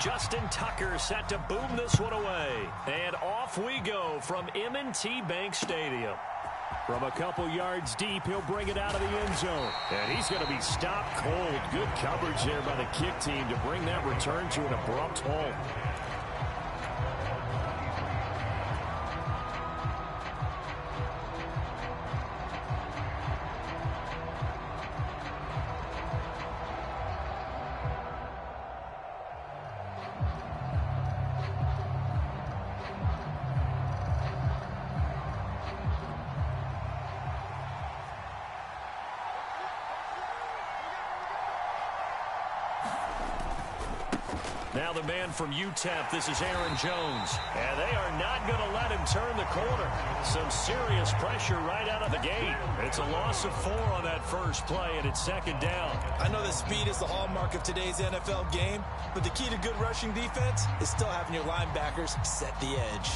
Justin Tucker set to boom this one away. And off we go from M&T Bank Stadium. From a couple yards deep, he'll bring it out of the end zone. And he's going to be stopped cold. Good coverage there by the kick team to bring that return to an abrupt halt. Now the man from UTEP, this is Aaron Jones. And they are not going to let him turn the corner. Some serious pressure right out of the gate. It's a loss of 4 on that first play, and it's second down. I know that speed is the hallmark of today's NFL game, but the key to good rushing defense is still having your linebackers set the edge.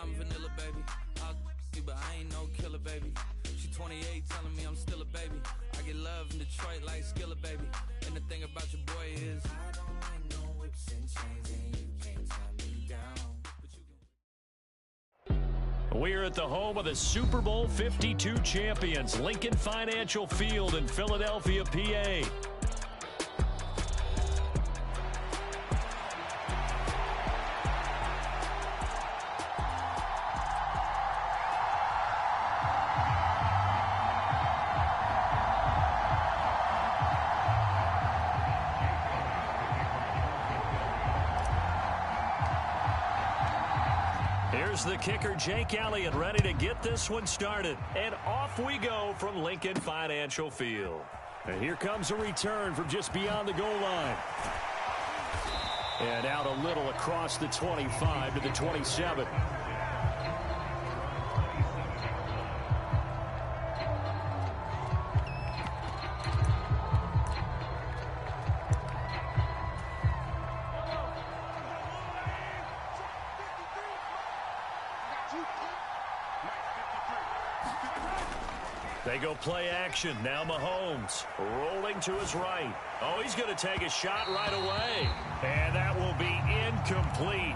I'm vanilla, baby. I'll you, but I ain't no killer, baby. She 28, telling me I'm still a baby. I get love in Detroit like Skilla, baby. And the thing about your boy is I don't like no whips and chains, and you can't tie me down. We're at the home of the Super Bowl 52 champions, Lincoln Financial Field in Philadelphia, PA. Here's the kicker, Jake Elliott, ready to get this one started. And off we go from Lincoln Financial Field. And here comes a return from just beyond the goal line. And out a little across the 25 to the 27. They go play action. Now Mahomes rolling to his right. Oh, he's going to take a shot right away. And that will be incomplete.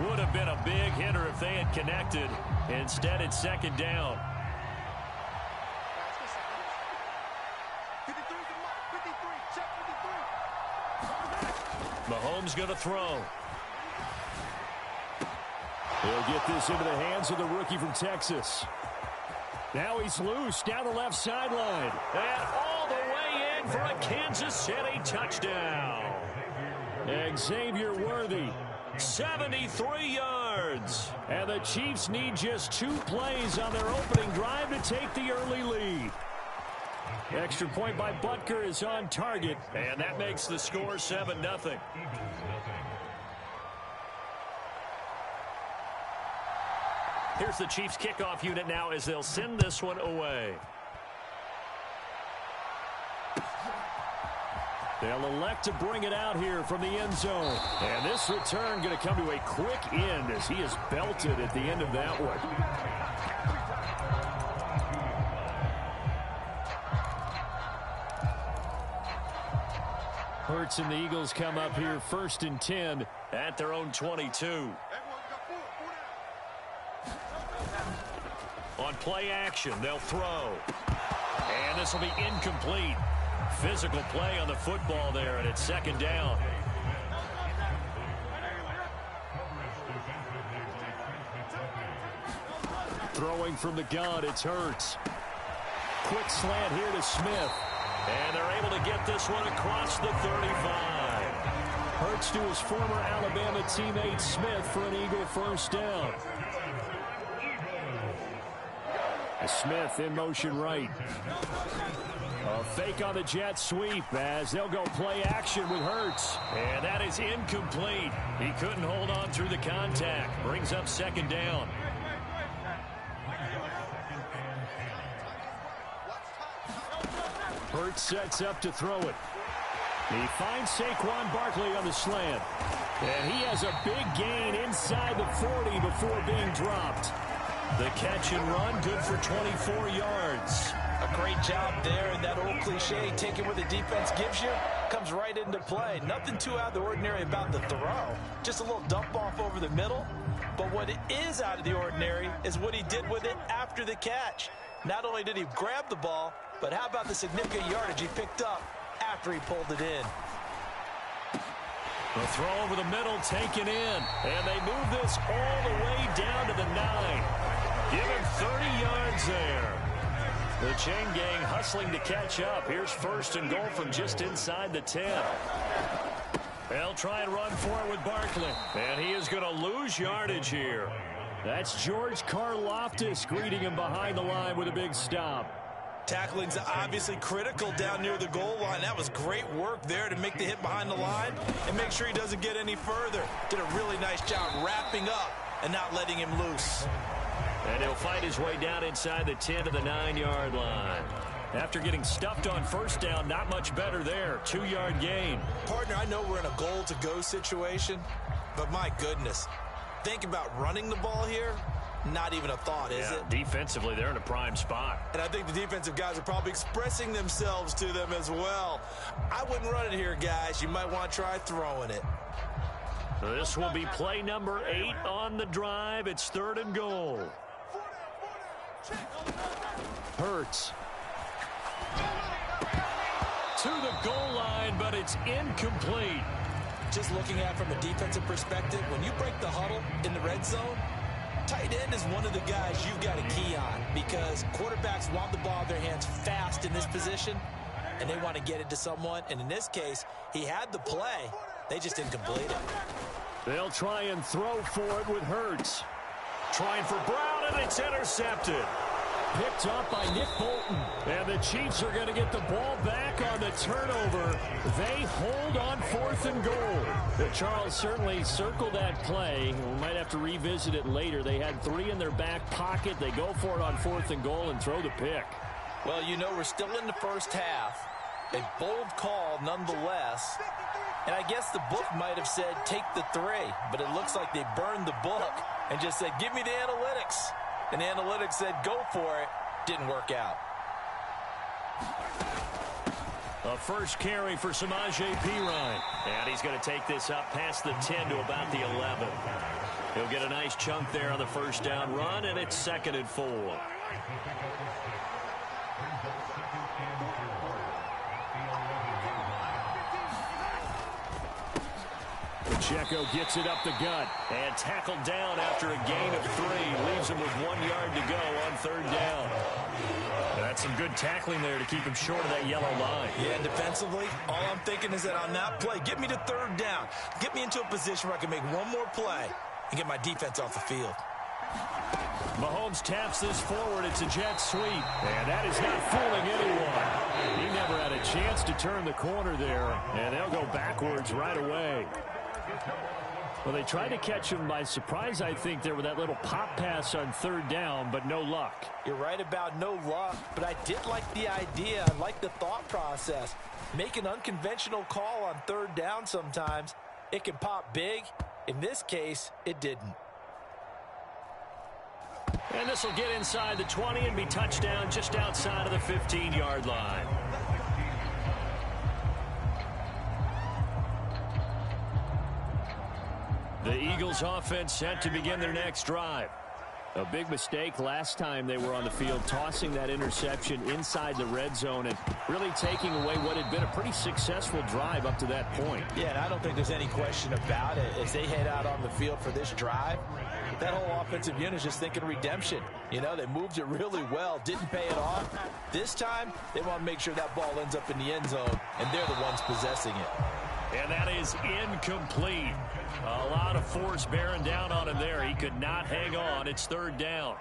Would have been a big hitter if they had connected. Instead, it's second down. Mahomes going to throw. He'll get this into the hands of the rookie from Texas. Now he's loose down the left sideline. And all the way in for a Kansas City touchdown. Xavier Worthy, 73 yards. And the Chiefs need just 2 plays on their opening drive to take the early lead. Extra point by Butker is on target. And that makes the score 7-0. Here's the Chiefs kickoff unit now as they'll send this one away. They'll elect to bring it out here from the end zone. And this return going to come to a quick end as he is belted at the end of that one. Hurts and the Eagles come up here 1st and 10 at their own 22. On play action, they'll throw. And this will be incomplete. Physical play on the football there, and it's second down. Throwing from the gun, it's Hurts. Quick slant here to Smith. And they're able to get this one across the 35. Hurts to his former Alabama teammate Smith for an Eagle first down. Smith in motion right. A fake on the jet sweep as they'll go play action with Hurts. And that is incomplete. He couldn't hold on through the contact. Brings up second down. Hurts sets up to throw it. He finds Saquon Barkley on the slant. And he has a big gain inside the 40 before being dropped. The catch and run, good for 24 yards. A great job there, and that old cliche, taking what the defense gives you, comes right into play. Nothing too out of the ordinary about the throw. Just a little dump off over the middle. But what is out of the ordinary is what he did with it after the catch. Not only did he grab the ball, but how about the significant yardage he picked up after he pulled it in. The throw over the middle taken in. And they move this all the way down to the 9. Give him 30 yards there. The chain gang hustling to catch up. Here's 1st and goal from just inside the 10. They'll try and run for it with Barkley. And he is going to lose yardage here. That's George Karlaftis greeting him behind the line with a big stop. Tackling's obviously critical down near the goal line. That was great work there to make the hit behind the line and make sure he doesn't get any further. Did a really nice job wrapping up and not letting him loose. And he'll fight his way down inside the 10 to the 9-yard line. After getting stuffed on first down, not much better there. 2-yard gain. Partner, I know we're in a goal-to-go situation, but my goodness, think about running the ball here. Not even a thought, is it? Defensively, they're in a prime spot. And I think the defensive guys are probably expressing themselves to them as well. I wouldn't run it here, guys. You might want to try throwing it. This will be play number 8 on the drive. It's 3rd and goal. Hurts. To the goal line, but it's incomplete. Just looking at it from a defensive perspective, when you break the huddle in the red zone, tight end is one of the guys you've got to key on because quarterbacks want the ball in their hands fast in this position, and they want to get it to someone. And in this case, he had the play. They just didn't complete it. They'll try and throw for it with Hurts. Trying for Brown, and it's intercepted. Picked up by Nick Bolton. And the Chiefs are going to get the ball back on the turnover. They hold on 4th and goal. Charles certainly circled that play. We might have to revisit it later. They had 3 in their back pocket. They go for it on 4th and goal and throw the pick. Well, you know, we're still in the first half. A bold call nonetheless. And I guess the book might have said take the 3, but it looks like they burned the book and just said, give me the analytics. And the analytics said, go for it. Didn't work out. A first carry for Samaje Perine. And he's going to take this up past the 10 to about the 11. He'll get a nice chunk there on the first down run, and it's 2nd and 4. Pacheco gets it up the gut and tackled down after a gain of 3. Leaves him with 1 yard to go on 3rd down. That's some good tackling there to keep him short of that yellow line. Yeah, defensively, all I'm thinking is that on that play, get me to 3rd down. Get me into a position where I can make one more play and get my defense off the field. Mahomes taps this forward. It's a jet sweep. And that is not fooling anyone. He never had a chance to turn the corner there. And they'll go backwards right away. Well, they tried to catch him by surprise, I think, there with that little pop pass on 3rd down, but no luck. You're right about no luck, but I did like the idea. I like the thought process. Make an unconventional call on 3rd down sometimes. It can pop big. In this case, it didn't. And this will get inside the 20 and be touchdown just outside of the 15-yard line. The Eagles offense set to begin their next drive. A big mistake last time they were on the field, tossing that interception inside the red zone and really taking away what had been a pretty successful drive up to that point. Yeah, and I don't think there's any question about it. As they head out on the field for this drive, that whole offensive unit is just thinking redemption. You know, they moved it really well, didn't pay it off. This time, they want to make sure that ball ends up in the end zone, and they're the ones possessing it. And that is incomplete. A lot of force bearing down on him there. He could not hang on. It's 3rd down.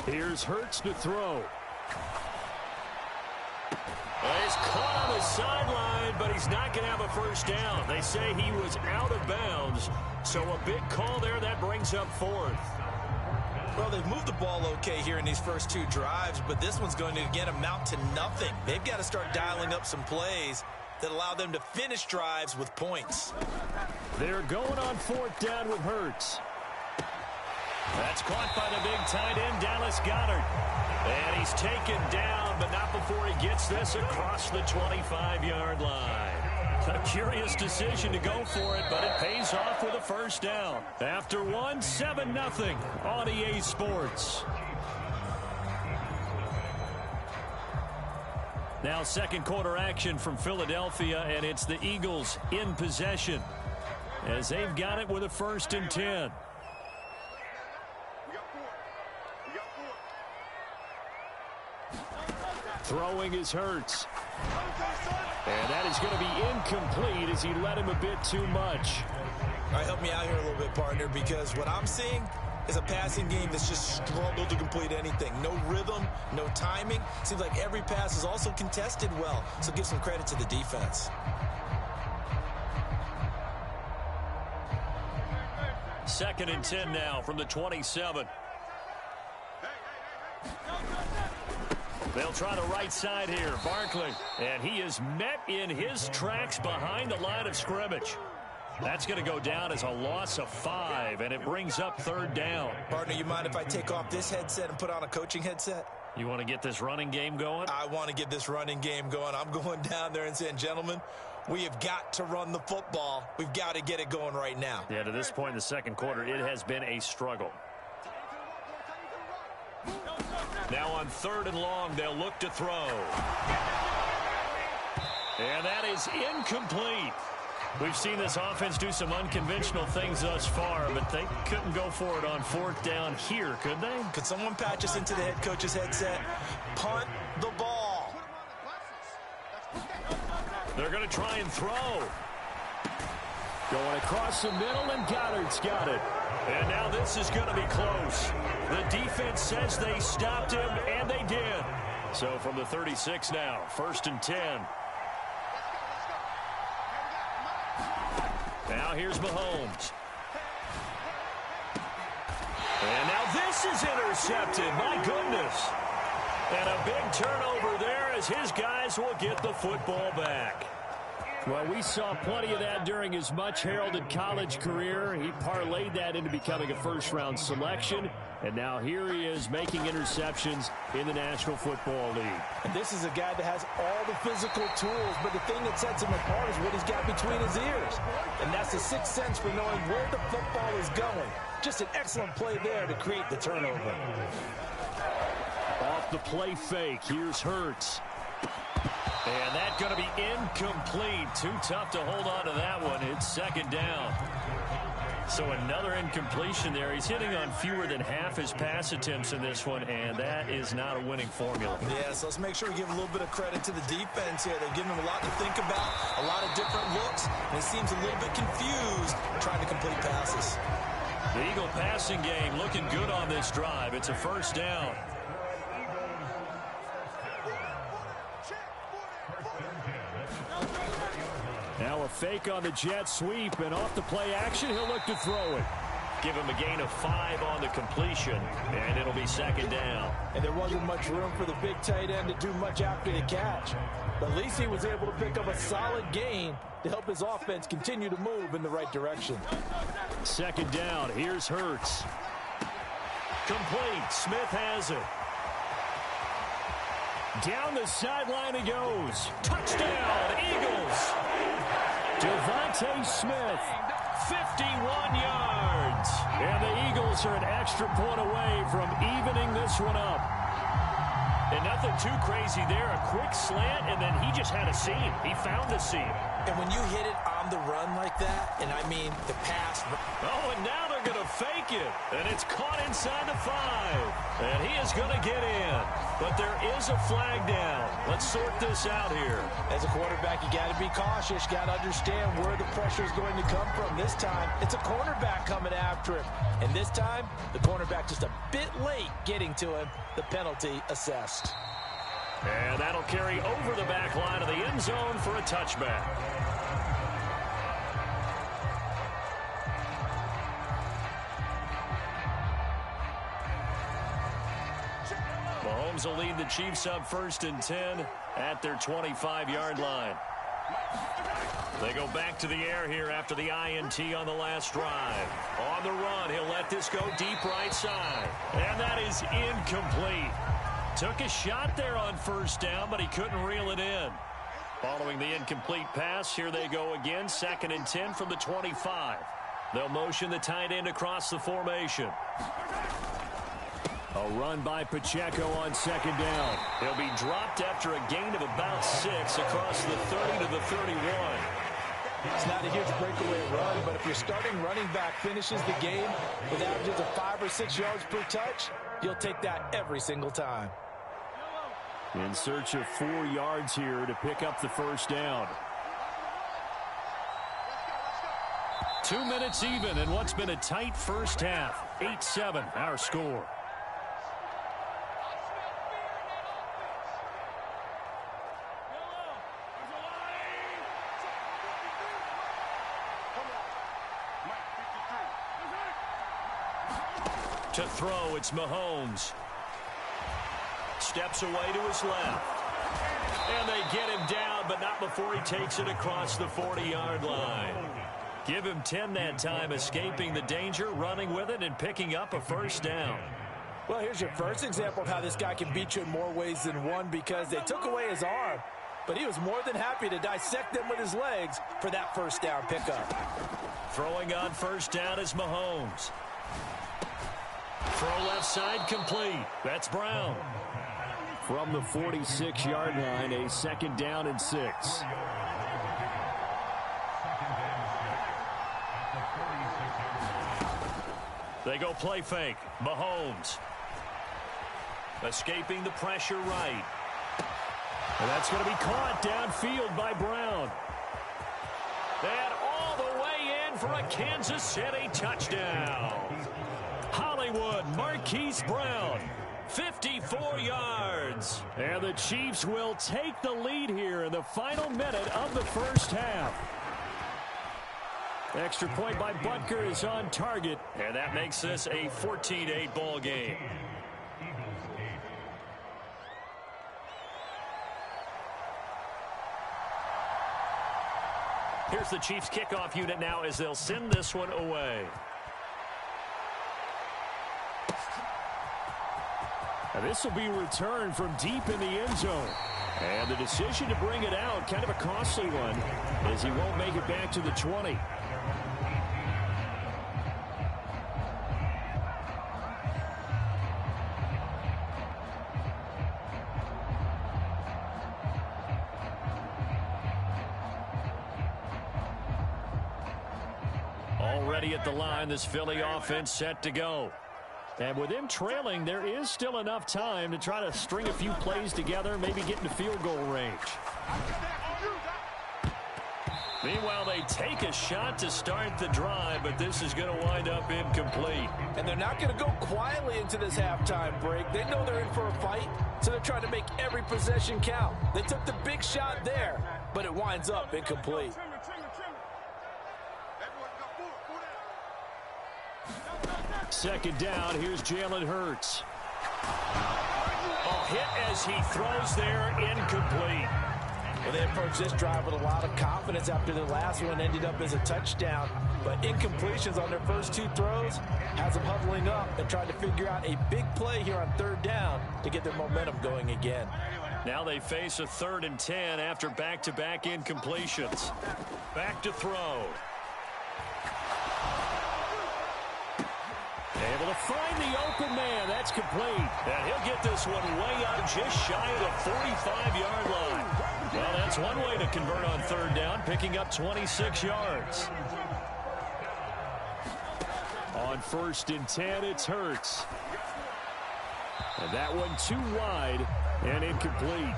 Here's Hurts to throw. Well, he's caught on the sideline, but he's not going to have a first down. They say he was out of bounds. So a big call there. That brings up 4th. Well, they've moved the ball okay here in these first 2 drives, but this one's going to, again, amount to nothing. They've got to start dialing up some plays that allow them to finish drives with points. They're going on 4th down with Hurts. That's caught by the big tight end, Dallas Goedert. And he's taken down, but not before he gets this across the 25-yard line. A curious decision to go for it, but it pays off with a first down. After one, 7-0 on EA Sports. Now 2nd quarter action from Philadelphia, and it's the Eagles in possession as they've got it with a 1st and 10. Throwing is Hurts. And that is going to be incomplete as he led him a bit too much. All right, help me out here a little bit, partner, because what I'm seeing is a passing game that's just struggled to complete anything. No rhythm, no timing. Seems like every pass is also contested well, so give some credit to the defense. 2nd and 10 now from the 27. They'll try the right side here. Barkley. And he is met in his tracks behind the line of scrimmage. That's going to go down as a loss of 5, and it brings up 3rd down. Partner, you mind if I take off this headset and put on a coaching headset? You want to get this running game going? I want to get this running game going. I'm going down there and saying, gentlemen, we have got to run the football. We've got to get it going right now. Yeah, to this point in the 2nd quarter, it has been a struggle. Now on 3rd and long, they'll look to throw. And that is incomplete. We've seen this offense do some unconventional things thus far, but they couldn't go for it on 4th down here, could they? Could someone patch us into the head coach's headset? Punt the ball. They're going to try and throw. Going across the middle, and Goddard's got it. And now this is going to be close. The defense says they stopped him, and they did. So from the 36 now, 1st and 10. Now here's Mahomes. And now this is intercepted. My goodness. And a big turnover there as his guys will get the football back. Well, we saw plenty of that during his much-heralded college career. He parlayed that into becoming a first-round selection. And now here he is making interceptions in the National Football League. And this is a guy that has all the physical tools, but the thing that sets him apart is what he's got between his ears. And that's the sixth sense for knowing where the football is going. Just an excellent play there to create the turnover. Off the play fake, here's Hurts. And that's going to be incomplete. Too tough to hold on to that one. It's second down. So another incompletion there. He's hitting on fewer than half his pass attempts in this one, and that is not a winning formula. Yeah, so let's make sure we give a little bit of credit to the defense here. They're giving him a lot to think about, a lot of different looks, and he seems a little bit confused trying to complete passes. The Eagle passing game looking good on this drive. It's a first down. Now a fake on the jet sweep, and off the play action, he'll look to throw it. Give him a gain of 5 on the completion, and it'll be second down. And there wasn't much room for the big tight end to do much after the catch. But at least he was able to pick up a solid gain to help his offense continue to move in the right direction. Second down, here's Hurts. Complete, Smith has it. Down the sideline he goes. Touchdown, Eagles. Devontae Smith, 51 yards. And the Eagles are an extra point away from evening this one up. And nothing too crazy there. A quick slant, and then he just had a seam. He found the seam. And when you hit it on the run like that, and I mean the pass. Oh, and now they're going to fake it. And it's caught inside the 5. And he is going to get in. But there is a flag down. Let's sort this out here. As a quarterback, you got to be cautious. You got to understand where the pressure is going to come from. This time, it's a cornerback coming after him. And this time, the cornerback just a bit late getting to him. The penalty assessed. And that'll carry over the back line of the end zone for a touchback. Mahomes will lead the Chiefs up 1st and 10 at their 25-yard line. They go back to the air here after the INT on the last drive. On the run, he'll let this go deep right side. And that is incomplete. Took a shot there on first down, but he couldn't reel it in. Following the incomplete pass, here they go again. 2nd and 10 from the 25. They'll motion the tight end across the formation. A run by Pacheco on 2nd down. He'll be dropped after a gain of about 6 across the 30 to the 31. It's not a huge breakaway run, but if your starting running back finishes the game with averages of 5 or 6 yards per touch, you'll take that every single time. In search of 4 yards here to pick up the first down. 2 minutes even in what's been a tight first half. 8-7 our score. To throw, it's Mahomes. Steps away to his left. And they get him down, but not before he takes it across the 40-yard line. Give him 10 that time, escaping the danger, running with it, and picking up a first down. Well, here's your first example of how this guy can beat you in more ways than one, because they took away his arm, but he was more than happy to dissect them with his legs for that first down pickup. Throwing on first down is Mahomes. Throw left side complete. That's Brown. From the 46-yard line, a 2nd down and 6. They go play fake. Mahomes. Escaping the pressure right. And that's going to be caught downfield by Brown. And all the way in for a Kansas City touchdown. Hollywood, Marquise Brown, 54 yards. And the Chiefs will take the lead here in the final minute of the first half. Extra point by Butker is on target, and that makes this a 14-8 ball game. Here's the Chiefs kickoff unit now as they'll send this one away. This will be returned from deep in the end zone. And the decision to bring it out, kind of a costly one, as he won't make it back to the 20. Already at the line, this Philly offense set to go. And with them trailing, there is still enough time to try to string a few plays together, maybe get into field goal range. Meanwhile, they take a shot to start the drive, but this is going to wind up incomplete. And they're not going to go quietly into this halftime break. They know they're in for a fight, so they're trying to make every possession count. They took the big shot there, but it winds up incomplete. Second down, here's Jalen Hurts. A hit as he throws there, incomplete. Well, they approached this drive with a lot of confidence after the last one ended up as a touchdown. But incompletions on their first two throws has them huddling up and trying to figure out a big play here on third down to get their momentum going again. Now they face a 3rd and 10 after back-to-back incompletions. Back to throw. Able to find the open man. That's complete. And he'll get this one way out just shy of the 45-yard line. Well, that's one way to convert on third down, picking up 26 yards. On 1st and 10, it's Hurts. And that one too wide and incomplete.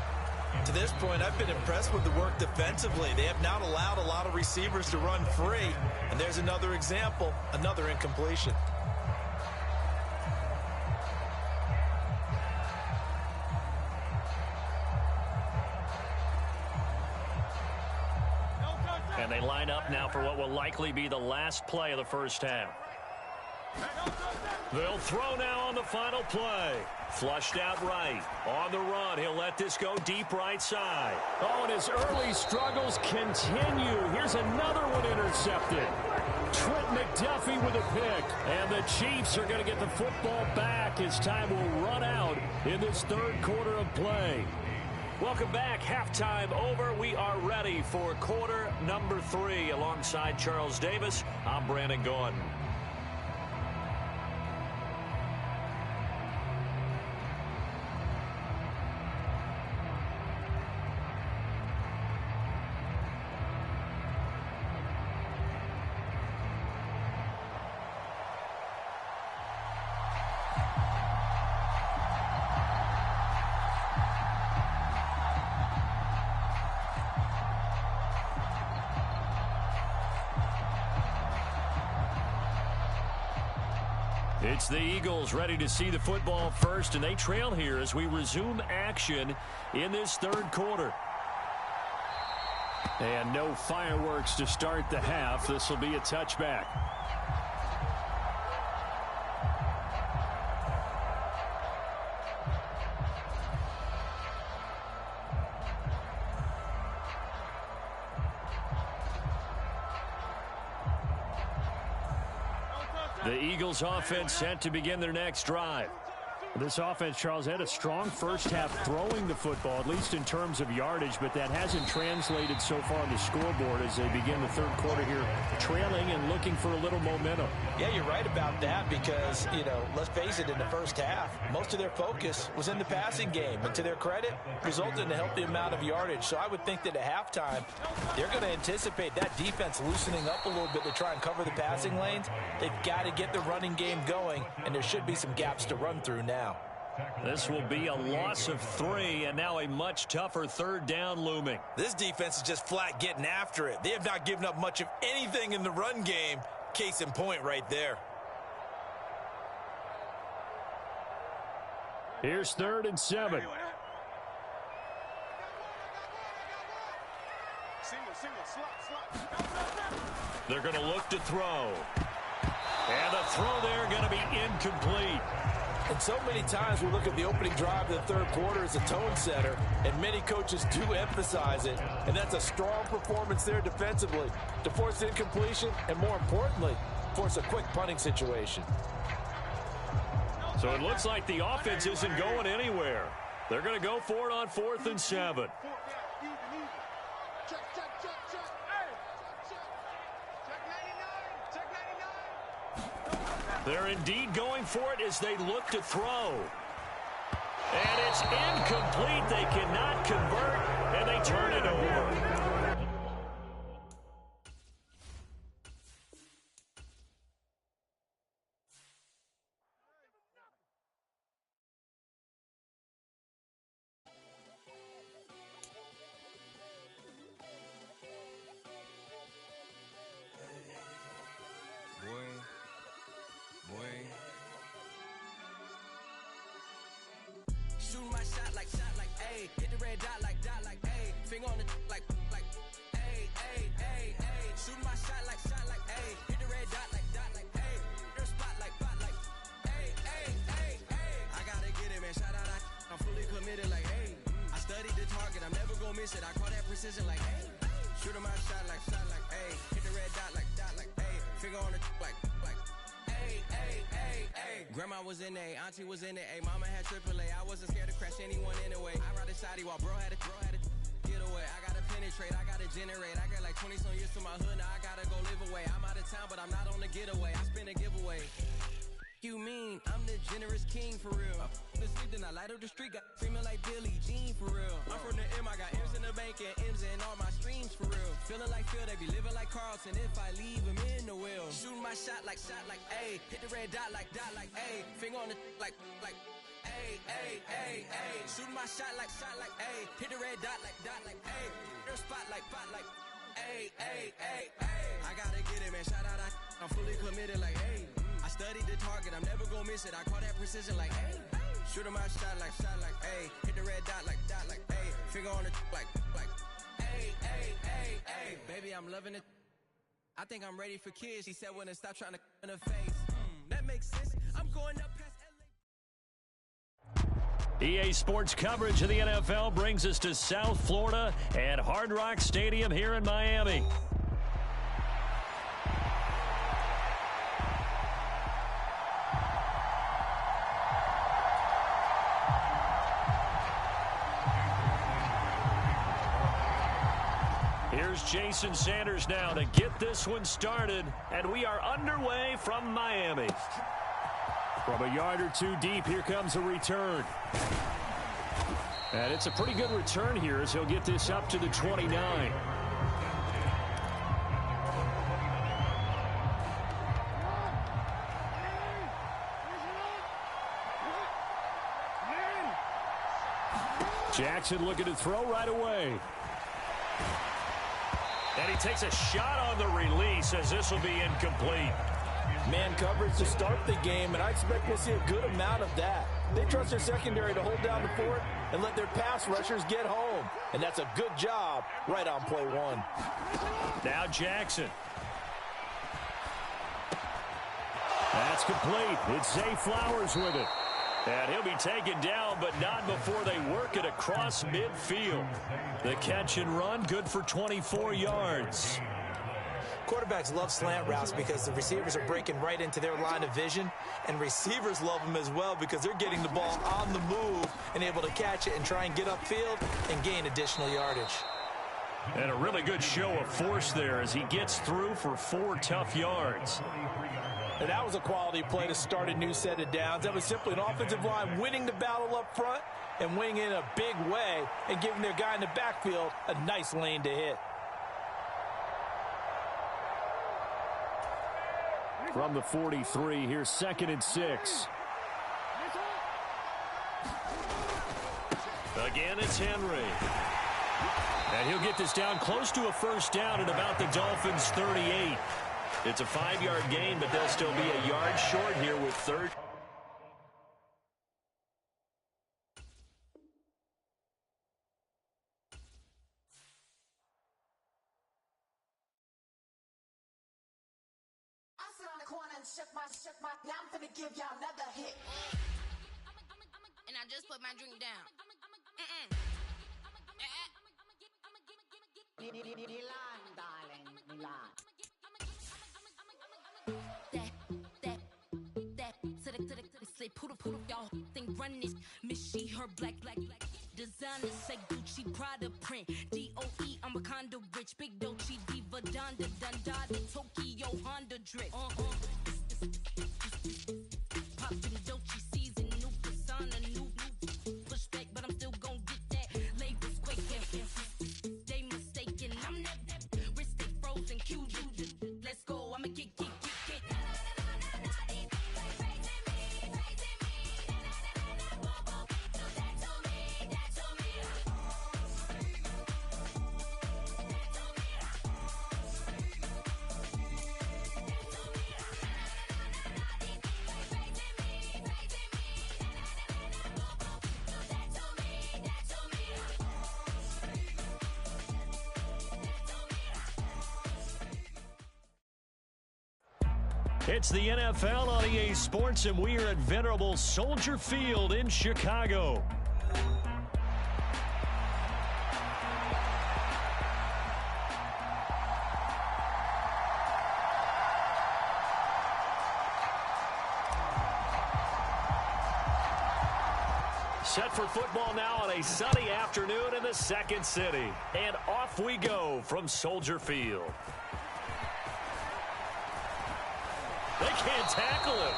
To this point, I've been impressed with the work defensively. They have not allowed a lot of receivers to run free. And there's another example, another incompletion. And they line up now for what will likely be the last play of the first half. They'll throw now on the final play. Flushed out right. On the run, he'll let this go deep right side. Oh, and his early struggles continue. Here's another one intercepted. Trent McDuffie with a pick. And the Chiefs are going to get the football back as time will run out in this third quarter of play. Welcome back. Halftime over. We are ready for quarter number 3. Alongside Charles Davis, I'm Brandon Gordon. It's the Eagles ready to see the football first, and they trail here as we resume action in this third quarter. And no fireworks to start the half. This will be a touchback. The Eagles offense set to begin their next drive. This offense, Charles, had a strong first half throwing the football, at least in terms of yardage, but that hasn't translated so far on the scoreboard as they begin the third quarter here, trailing and looking for a little momentum. Yeah, you're right about that because, let's face it, in the first half, most of their focus was in the passing game. And to their credit, resulted in a healthy amount of yardage. So I would think that at halftime, they're going to anticipate that defense loosening up a little bit to try and cover the passing lanes. They've got to get the running game going, and there should be some gaps to run through now. This will be a loss of 3, and now a much tougher third down looming. This defense is just flat getting after it. They have not given up much of anything in the run game. Case in point right there. Here's 3rd and 7. They're going to look to throw. And the throw there going to be incomplete. And so many times we look at the opening drive of the third quarter as a tone setter, and many coaches do emphasize it. And that's a strong performance there defensively to force incompletion and, more importantly, force a quick punting situation. So it looks like the offense isn't going anywhere. They're going to go for it on 4th and 7. They're indeed going for it as they look to throw. And it's incomplete. They cannot convert, and they turn it over. Shooting my shot like, ayy. Hit the red dot like, ayy. Finger on the like, ayy, ayy, ayy, ayy. Shooting my shot like, ayy. Hit the red dot like, ayy. Their spot like, ayy, ayy, ayy, ayy. I gotta get it, man. Shout out, I'm fully committed like, hey. I studied the target, I'm never gonna miss it. I call that precision like, hey. Shooting my shot like, ayy. Hit the red dot like, ayy. Finger on the like, ayy, ayy, ayy, ayy. Grandma was in A, auntie was in A, mama had AAA. I wasn't scared to crash anyone anyway. I ride a shotty while bro had a get away. I gotta penetrate, I gotta generate. I got like 20 some years to my hood, now I gotta go live away. I'm out of town, but I'm not on the getaway. I spin a giveaway. You mean I'm the generous king for real? The sleep, then I light up the street, got screaming like Billie Jean for real. I'm from the M, I got M's in the bank and M's in all my streams for real. Feeling like Phil, they be living like Carlton if I leave him in the wheel. Shooting my shot like, ayy. Hit the red dot like, ayy. Finger on the like, ayy, ayy, ayy, ayy. Shooting my shot like, ayy. Hit the red dot like, ayy. Their spot like, ayy, ayy, ayy, ayy. I gotta get it, man. Shout out, I'm fully committed like, hey. I studied the target, I'm never gonna miss it. I call that precision like, hey. Shooting my shot like, hey. Hit the red dot like, hey. Finger on the like, hey, hey, hey, hey. Baby, I'm loving it. I think I'm ready for kids. She said when to stop trying to in her face. That makes sense. I'm going up past LA. EA Sports coverage of the NFL brings us to South Florida at Hard Rock Stadium here in Miami. Here's Jason Sanders now to get this one started, and we are underway from Miami. From a yard or two deep, here comes a return. And it's a pretty good return here as he'll get this up to the 29. Jackson looking to throw right away. And he takes a shot on the release as this will be incomplete. Man coverage to start the game, and I expect we'll see a good amount of that. They trust their secondary to hold down the fort and let their pass rushers get home. And that's a good job right on play one. Now Jackson. That's complete. It's Zay Flowers with it. And he'll be taken down, but not before they work it across midfield. The catch and run, good for 24 yards. Quarterbacks love slant routes because the receivers are breaking right into their line of vision, and receivers love them as well because they're getting the ball on the move and able to catch it and try and get upfield and gain additional yardage. And a really good show of force there as he gets through for 4 tough yards. And that was a quality play to start a new set of downs. That was simply an offensive line winning the battle up front and winning in a big way and giving their guy in the backfield a nice lane to hit. From the 43, here's 2nd and 6. Again, it's Henry. And he'll get this down close to a first down at about the Dolphins' 38. It's a 5-yard gain, but they'll still be a yard short here with 3rd. I sit on the corner and shook my, now I'm finna give y'all another hit. And I just put my drink down. Milan, darling, Milan. That, to the slip, who the put y'all think run this. Miss she her black. Designers say Gucci, Prada print. DOE, I'm a condo rich. Big Dolce, Diva, Donda, Dundada, Tokyo, Honda drip. Poppin' Dolce season, new persona, new pushback, but I'm still gon' get that. Labels quaking, they mistaken. I'm that wrist they frozen, Q. Let's go, I'ma get. It's the NFL on EA Sports, and we are at venerable Soldier Field in Chicago. Set for football now on a sunny afternoon in the second city. And off we go from Soldier Field. They can't tackle him.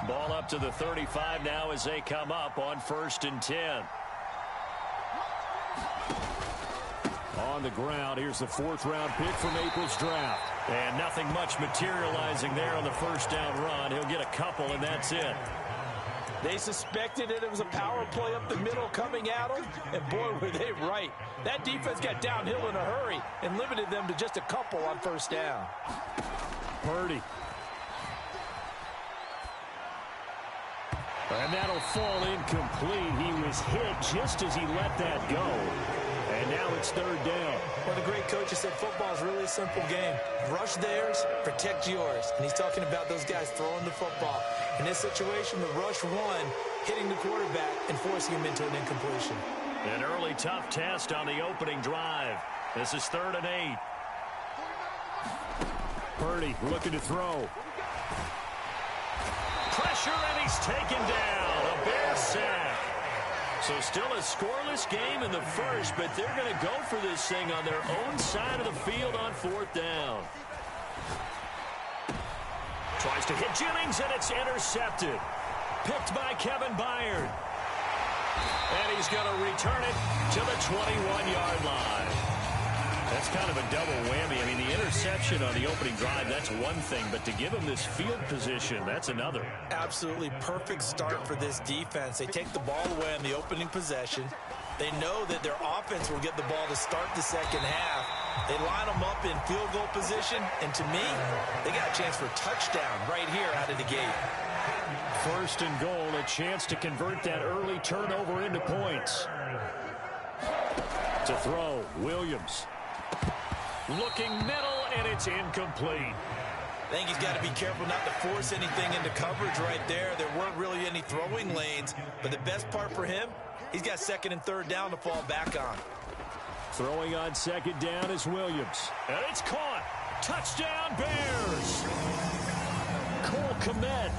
Ball up to the 35 now as they come up on 1st and 10. On the ground, here's the 4th-round pick from April's draft. And nothing much materializing there on the first down run. He'll get a couple, and that's it. They suspected it was a power play up the middle coming at them, and boy, were they right. That defense got downhill in a hurry and limited them to just a couple on first down. Purdy. And that'll fall incomplete. He was hit just as he let that go. And now it's 3rd down. Well, the great coaches said football is really a simple game. Rush theirs, protect yours. And he's talking about those guys throwing the football. In this situation, the rush one, hitting the quarterback and forcing him into an incompletion. An early tough test on the opening drive. This is 3rd and 8. Purdy looking to throw. Pressure, and he's taken down. A Bear sack. So still a scoreless game in the first, but they're going to go for this thing on their own side of the field on 4th down. Tries to hit Jennings, and it's intercepted. Picked by Kevin Byard. And he's going to return it to the 21-yard line. That's kind of a double whammy. I mean, the interception on the opening drive, that's one thing, but to give him this field position, that's another. Absolutely perfect start for this defense. They take the ball away on the opening possession. They know that their offense will get the ball to start the second half. They line them up in field goal position, and to me, they got a chance for a touchdown right here out of the gate. 1st and goal, a chance to convert that early turnover into points. To throw, Williams. Looking middle, and it's incomplete. I think he's got to be careful not to force anything into coverage right there. There weren't really any throwing lanes, but the best part for him, he's got 2nd and 3rd down to fall back on. Throwing on 2nd down is Williams. And it's caught. Touchdown, Bears. Cole Kmet,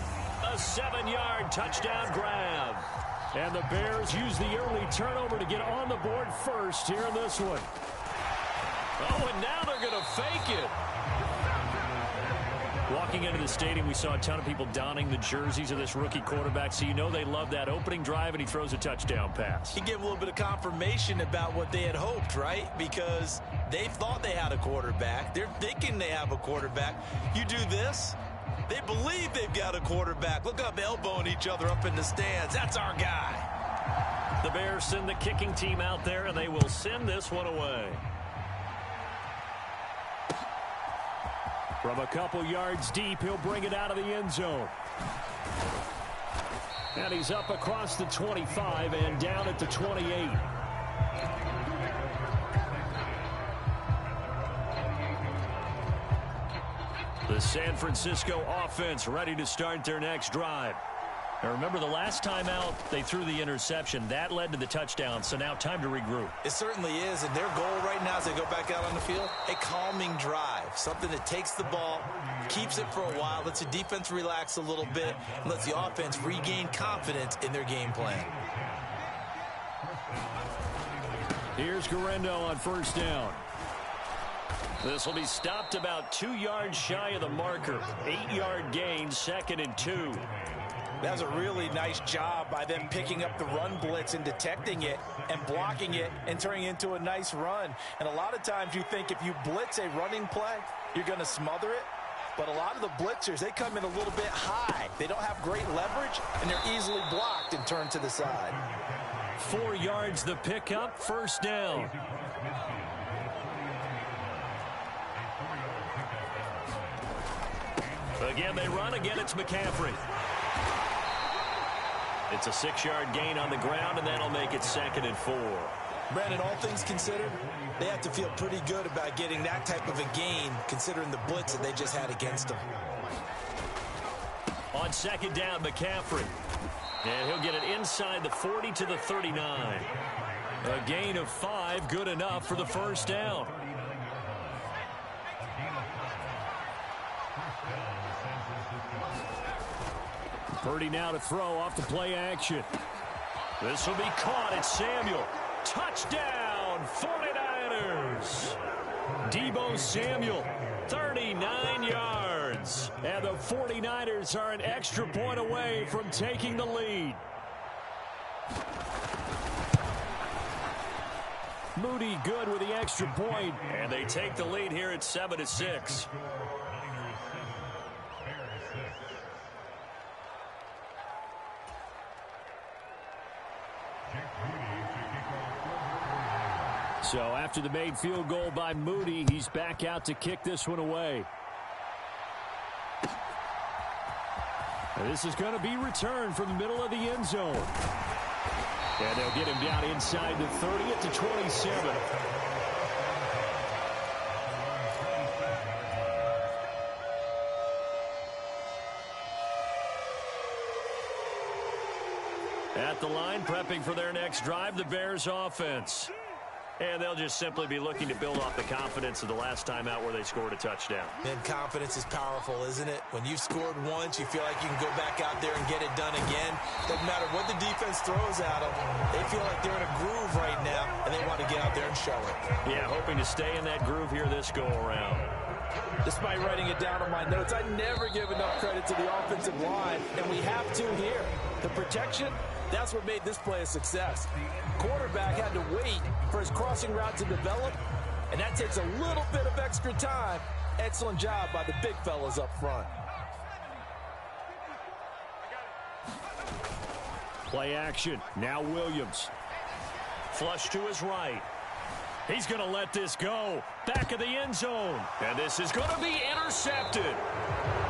a 7-yard touchdown grab. And the Bears use the early turnover to get on the board first here in this one. Oh, and now they're going to fake it. Walking into the stadium, we saw a ton of people donning the jerseys of this rookie quarterback, so you know they love that opening drive, and he throws a touchdown pass. He gave a little bit of confirmation about what they had hoped, right? Because they thought they had a quarterback. They're thinking they have a quarterback. You do this, they believe they've got a quarterback. Look up, elbowing each other up in the stands. That's our guy. The Bears send the kicking team out there, and they will send this one away. From a couple yards deep, he'll bring it out of the end zone. And he's up across the 25 and down at the 28. The The San Francisco offense ready to start their next drive. Now remember, the last time out, they threw the interception. That led to the touchdown, so now time to regroup. It certainly is, and their goal right now as they go back out on the field, a calming drive, something that takes the ball, keeps it for a while, lets the defense relax a little bit, and lets the offense regain confidence in their game plan. Here's Guerrero on first down. This will be stopped about 2 yards shy of the marker. 8-yard gain, 2nd and 2. That was a really nice job by them picking up the run blitz and detecting it and blocking it and turning it into a nice run. And a lot of times you think if you blitz a running play, you're going to smother it. But a lot of the blitzers, they come in a little bit high. They don't have great leverage, and they're easily blocked and turned to the side. 4 yards the pickup, first down. Again, they run. Again, it's McCaffrey. It's a 6-yard gain on the ground, and that'll make it 2nd and 4. Brandon, all things considered, they have to feel pretty good about getting that type of a gain, considering the blitz that they just had against them. On 2nd down, McCaffrey. And he'll get it inside the 40 to the 39. A gain of 5, good enough for the first down. Purdy now to throw off the play action. This will be caught. It's Samuel. Touchdown, 49ers. Deebo Samuel, 39 yards. And the 49ers are an extra point away from taking the lead. Moody good with the extra point, and they take the lead here at 7-6. So after the made field goal by Moody, he's back out to kick this one away. And this is going to be returned from the middle of the end zone. And they'll get him down inside the 30 at the 27. At the line, prepping for their next drive, the Bears offense. And they'll just simply be looking to build off the confidence of the last time out where they scored a touchdown. And confidence is powerful, isn't it? When you've scored once, you feel like you can go back out there and get it done again. Doesn't matter what the defense throws at them. They feel like they're in a groove right now, and they want to get out there and show it. Yeah, hoping to stay in that groove here this go-around. Despite writing it down on my notes, I never give enough credit to the offensive line, and we have to here. The protection, that's what made this play a success. Quarterback had to wait for his crossing route to develop, and that takes a little bit of extra time. Excellent job by the big fellas up front. Play action. Now Williams. Flush to his right. He's going to let this go. Back of the end zone. And this is going to be intercepted.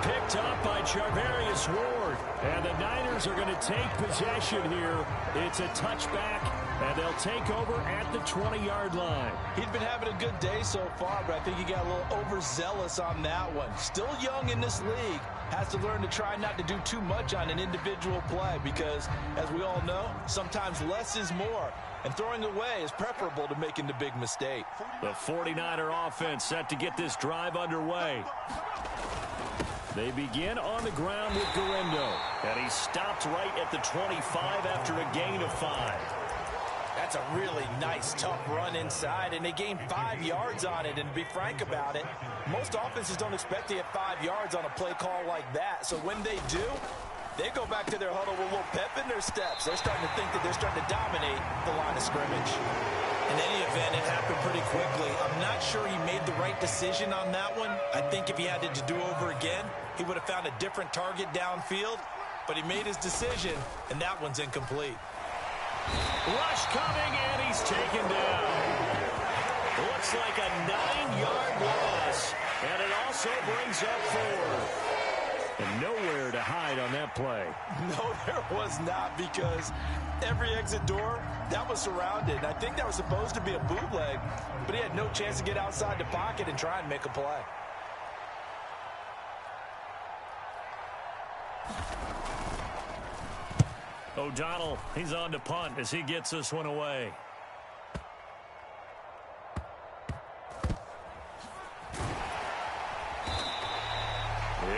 Picked up by Charvarius Ward. And the Niners are going to take possession here. It's a touchback, and they'll take over at the 20-yard line. He'd been having a good day so far, but I think he got a little overzealous on that one. Still young in this league. Has to learn to try not to do too much on an individual play because, as we all know, sometimes less is more. And throwing away is preferable to making the big mistake. The 49er offense set to get this drive underway. They begin on the ground with Guerrero. And he stopped right at the 25 after a gain of 5. That's a really nice, tough run inside, and they gained 5 yards on it. And to be frank about it, most offenses don't expect to get 5 yards on a play call like that. So when they do, they go back to their huddle with a little pep in their steps. They're starting to think that they're starting to dominate the line of scrimmage. In any event, it happened pretty quickly. I'm not sure he made the right decision on that one. I think if he had it to do over again, he would have found a different target downfield. But he made his decision, and that one's incomplete. Rush coming, and he's taken down. Looks like a 9-yard loss, and it also brings up 4. And nowhere to hide on that play. No, there was not, because every exit door, that was surrounded. I think that was supposed to be a bootleg, but he had no chance to get outside the pocket and try and make a play. O'Donnell, he's on to punt as he gets this one away.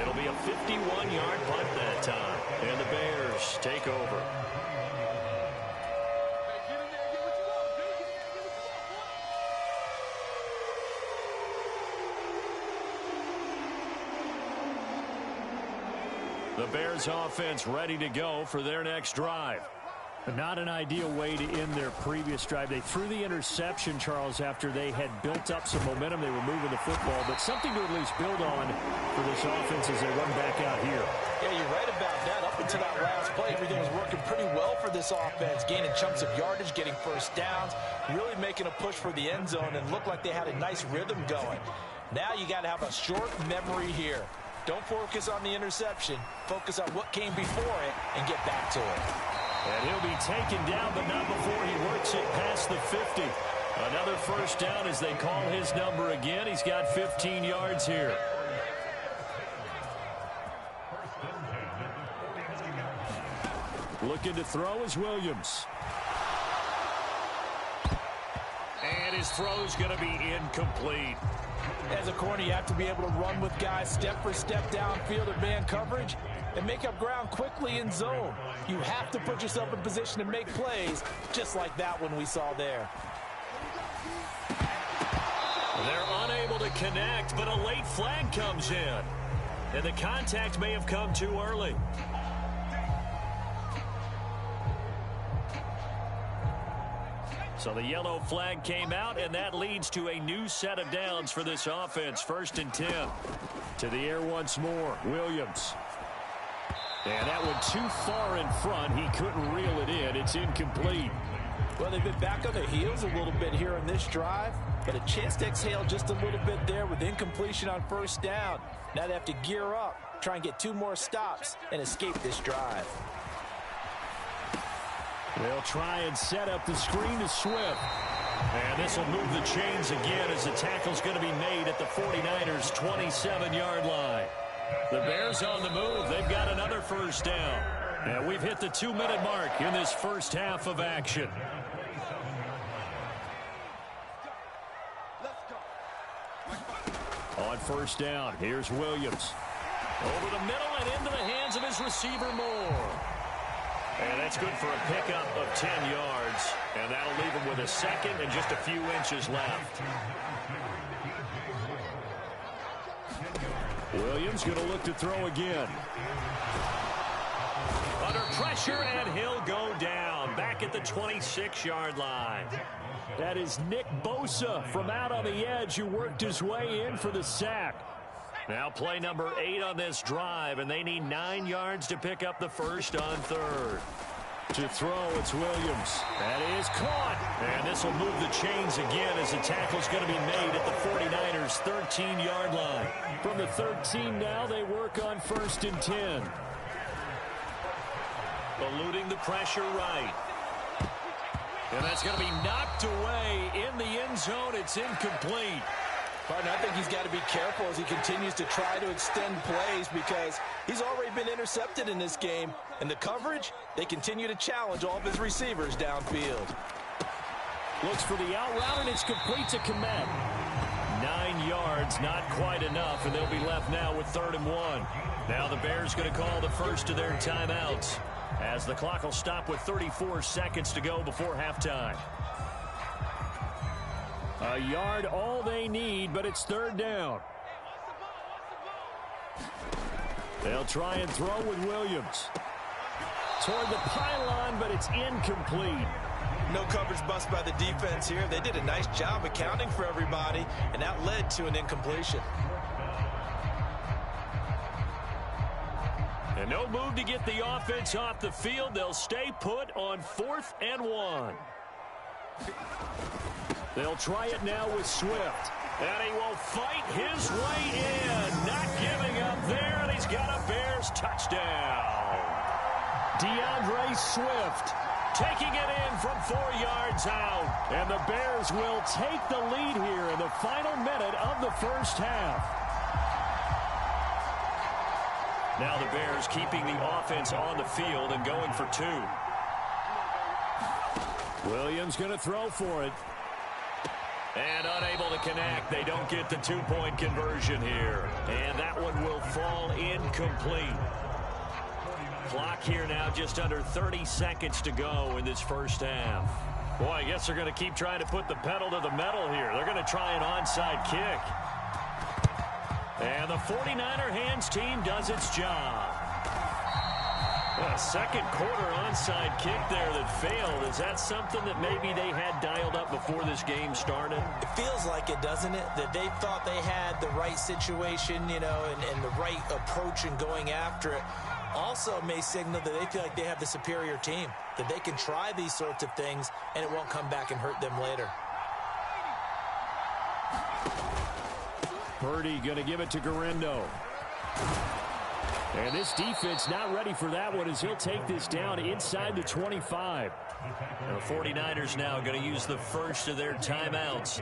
It'll be a 51-yard punt that time, and the Bears take over. The Bears offense ready to go for their next drive. Not an ideal way to end their previous drive. They threw the interception, Charles, after they had built up some momentum. They were moving the football, but something to at least build on for this offense as they run back out here. Yeah, you're right about that. Up until that last play, everything was working pretty well for this offense, gaining chunks of yardage, getting first downs, really making a push for the end zone, and looked like they had a nice rhythm going. Now you got to have a short memory here. Don't focus on the interception. Focus on what came before it and get back to it. And he'll be taken down, but not before he works it past the 50. Another first down as they call his number again. He's got 15 yards here. Looking to throw is Williams. And his throw's going to be incomplete. As a corner, you have to be able to run with guys step for step downfield or man coverage and make up ground quickly in zone. You have to put yourself in position to make plays, just like that one we saw there. They're unable to connect, but a late flag comes in. And the contact may have come too early. So the yellow flag came out, and that leads to a new set of downs for this offense. 1st and 10. To the air once more. Williams. And that one too far in front. He couldn't reel it in. It's incomplete. Well, they've been back on their heels a little bit here in this drive, but a chance to exhale just a little bit there with incompletion on first down. Now they have to gear up, try and get 2 more stops, and escape this drive. They'll try and set up the screen to Swift. And this will move the chains again as the tackle's going to be made at the 49ers' 27-yard line. The Bears on the move. They've got another first down. And we've hit the 2-minute mark in this first half of action. On first down, here's Williams. Over the middle and into the hands of his receiver, Moore. And that's good for a pickup of 10 yards. And that'll leave him with a second and just a few inches left. Williams going to look to throw again. Under pressure, and he'll go down. Back at the 26-yard line. That is Nick Bosa from out on the edge who worked his way in for the sack. Now play number 8 on this drive, and they need 9 yards to pick up the first on 3rd. To throw, it's Williams. That is caught. And this will move the chains again as the tackle's going to be made at the 49ers' 13-yard line. From the 13 now, they work on 1st and 10. Eluding the pressure right. And that's going to be knocked away in the end zone. It's incomplete. Partner, I think he's got to be careful as he continues to try to extend plays because he's already been intercepted in this game. And the coverage, they continue to challenge all of his receivers downfield. Looks for the out route, and it's complete to Komet. 9 yards, not quite enough, and they'll be left now with 3rd and 1. Now the Bears going to call the first of their timeouts as the clock will stop with 34 seconds to go before halftime. A yard all they need, but it's 3rd down. They'll try and throw with Williams. Toward the pylon, but it's incomplete. No coverage bust by the defense here. They did a nice job accounting for everybody, and that led to an incompletion. And no move to get the offense off the field. They'll stay put on 4th and 1. They'll try it now with Swift. And he will fight his way in. Not giving up there, and he's got a Bears touchdown. DeAndre Swift taking it in from 4 yards out. And the Bears will take the lead here in the final minute of the first half. Now the Bears keeping the offense on the field and going for 2. Williams going to throw for it. And unable to connect. They don't get the two-point conversion here. And that one will fall incomplete. Clock here now just under 30 seconds to go in this first half. Boy, I guess they're going to keep trying to put the pedal to the metal here. They're going to try an onside kick. And the 49er hands team does its job. A second quarter onside kick there that failed. Is that something that maybe they had dialed up before this game started? It feels like it, doesn't it? That they thought they had the right situation, you know, and the right approach in going after it. Also may signal that they feel like they have the superior team, that they can try these sorts of things and it won't come back and hurt them later. Purdy going to give it to Garendo. And this defense not ready for that one as he'll take this down inside the 25. And the 49ers now going to use the first of their timeouts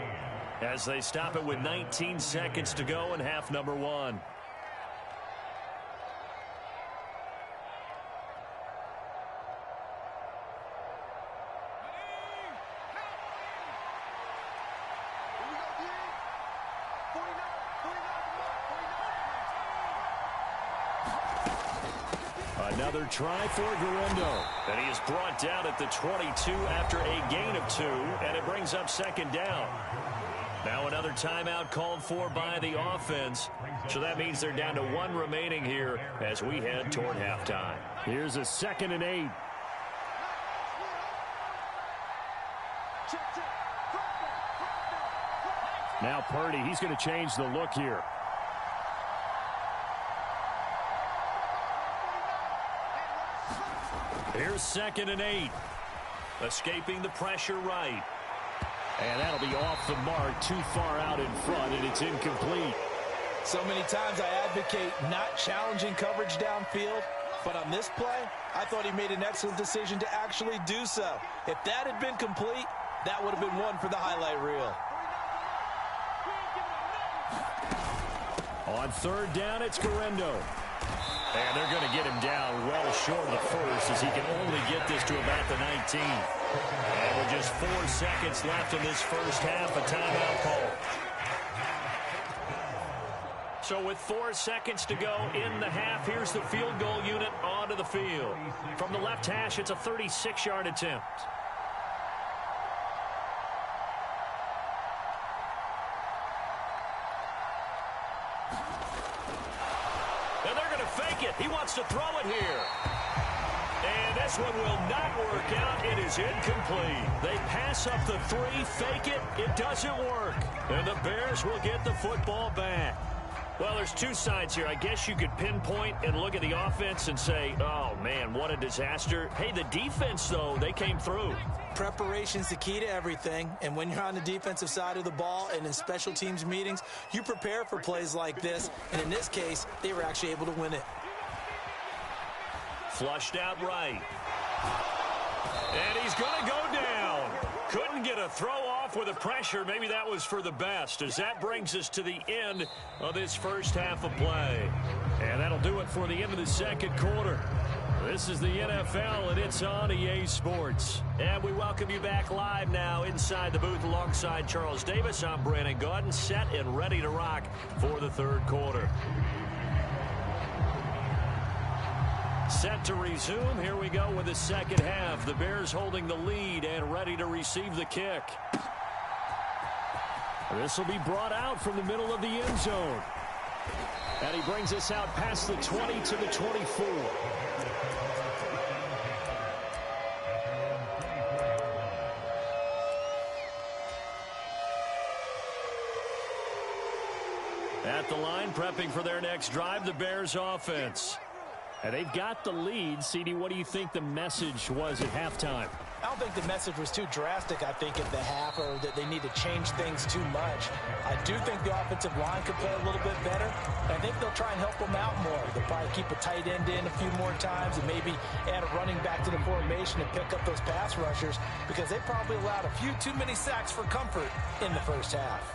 as they stop it with 19 seconds to go in half number one. Another try for Garendo. And he is brought down at the 22 after a gain of 2, and it brings up second down. Now another timeout called for by the offense. So that means they're down to 1 remaining here as we head toward halftime. Here's a 2nd and 8. Now Purdy, he's going to change the look here. Here's 2nd and 8. Escaping the pressure right. And that'll be off the mark, too far out in front, and it's incomplete. So many times I advocate not challenging coverage downfield, but on this play, I thought he made an excellent decision to actually do so. If that had been complete, that would have been one for the highlight reel. On 3rd down, it's Garendo. And they're going to get him down well short of the first as he can only get this to about the 19. And with just 4 seconds left in this first half, a timeout call. So with 4 seconds to go in the half, here's the field goal unit onto the field. From the left hash, it's a 36-yard attempt. He wants to throw it here. And this one will not work out. It is incomplete. They pass up the 3, fake it. It doesn't work. And the Bears will get the football back. Well, there's 2 sides here. I guess you could pinpoint and look at the offense and say, oh, man, what a disaster. Hey, the defense, though, they came through. Preparation's the key to everything, and when you're on the defensive side of the ball and in special teams meetings, you prepare for plays like this, and in this case, they were actually able to win it. Flushed out right. And he's going to go down. Couldn't get a throw off with the pressure. Maybe that was for the best, as that brings us to the end of this first half of play. And that'll do it for the end of the second quarter. This is the NFL, and it's on EA Sports. And we welcome you back live now inside the booth alongside Charles Davis. I'm Brandon Gaudin, set and ready to rock for the third quarter. Set to resume. Here we go with the second half. The Bears holding the lead and ready to receive the kick. This will be brought out from the middle of the end zone. And he brings us out past the 20 to the 24. At the line, prepping for their next drive, the Bears offense. And they've got the lead. CD, what do you think the message was at halftime? I don't think the message was too drastic, I think, at the half, or that they need to change things too much. I do think the offensive line could play a little bit better. I think they'll try and help them out more. They'll probably keep a tight end in a few more times and maybe add a running back to the formation and pick up those pass rushers, because they probably allowed a few too many sacks for comfort in the first half.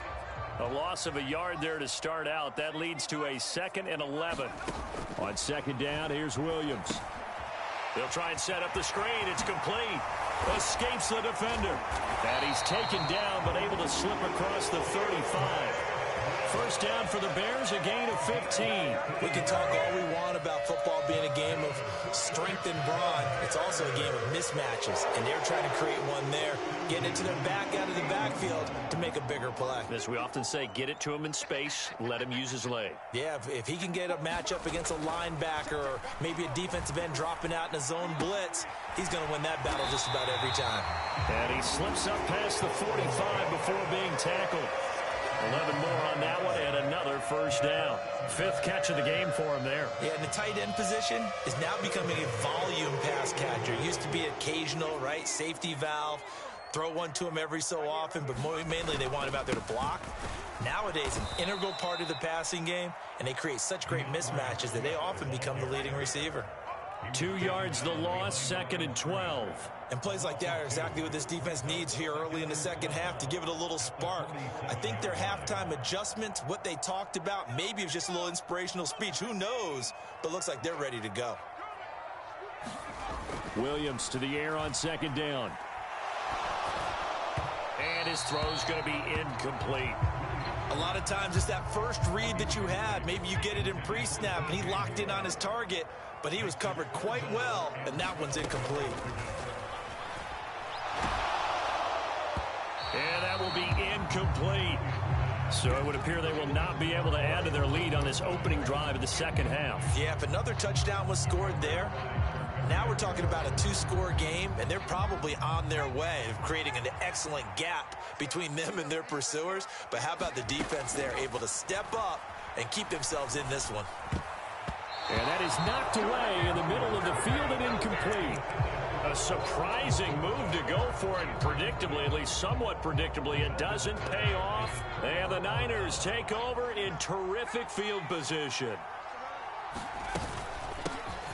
A loss of a yard there to start out. That leads to a 2nd and 11. On second down, here's Williams. They'll try and set up the screen. It's complete. Escapes the defender. And he's taken down, but able to slip across the 35. First down for the Bears, a gain of 15. We can talk all we want about football being a game of strength and brawn. It's also a game of mismatches, and they're trying to create one there, getting it to their back out of the backfield to make a bigger play. As we often say, get it to him in space, let him use his leg. Yeah, if he can get a matchup against a linebacker or maybe a defensive end dropping out in a zone blitz, he's going to win that battle just about every time. And he slips up past the 45 before being tackled. 11 more on that one, and another first down. Fifth catch of the game for him there. Yeah, and the tight end position is now becoming a volume pass catcher. Used to be occasional, right? Safety valve. Throw one to him every so often, but mainly they want him out there to block. Nowadays, an integral part of the passing game, and they create such great mismatches that they often become the leading receiver. 2 yards the loss, 2nd and 12. And plays like that are exactly what this defense needs here early in the second half to give it a little spark. I think their halftime adjustment, what they talked about, maybe it was just a little inspirational speech. Who knows? But looks like they're ready to go. Williams to the air on second down. And his throw's going to be incomplete. A lot of times it's that first read that you had. Maybe you get it in pre-snap, and he locked in on his target, but he was covered quite well, and that one's incomplete. And that will be incomplete. So it would appear they will not be able to add to their lead on this opening drive of the second half. Yeah, if another touchdown was scored there, now we're talking about a 2-score game, and they're probably on their way of creating an excellent gap between them and their pursuers. But how about the defense there, able to step up and keep themselves in this one? And that is knocked away in the middle of the field and incomplete. A surprising move to go for it. Predictably, at least somewhat predictably, it doesn't pay off. And the Niners take over in terrific field position.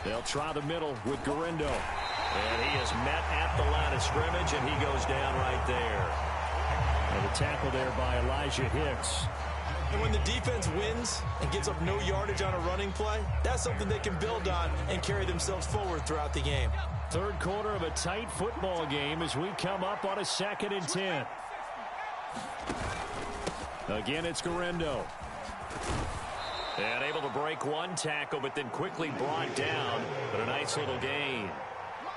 They'll try the middle with Garindo. And he is met at the line of scrimmage, and he goes down right there. And a tackle there by Elijah Hicks. And when the defense wins and gets up no yardage on a running play, that's something they can build on and carry themselves forward throughout the game. Third quarter of a tight football game as we come up on a 2nd and 10. Again, it's Garindo. And able to break one tackle, but then quickly brought down. But a nice little gain.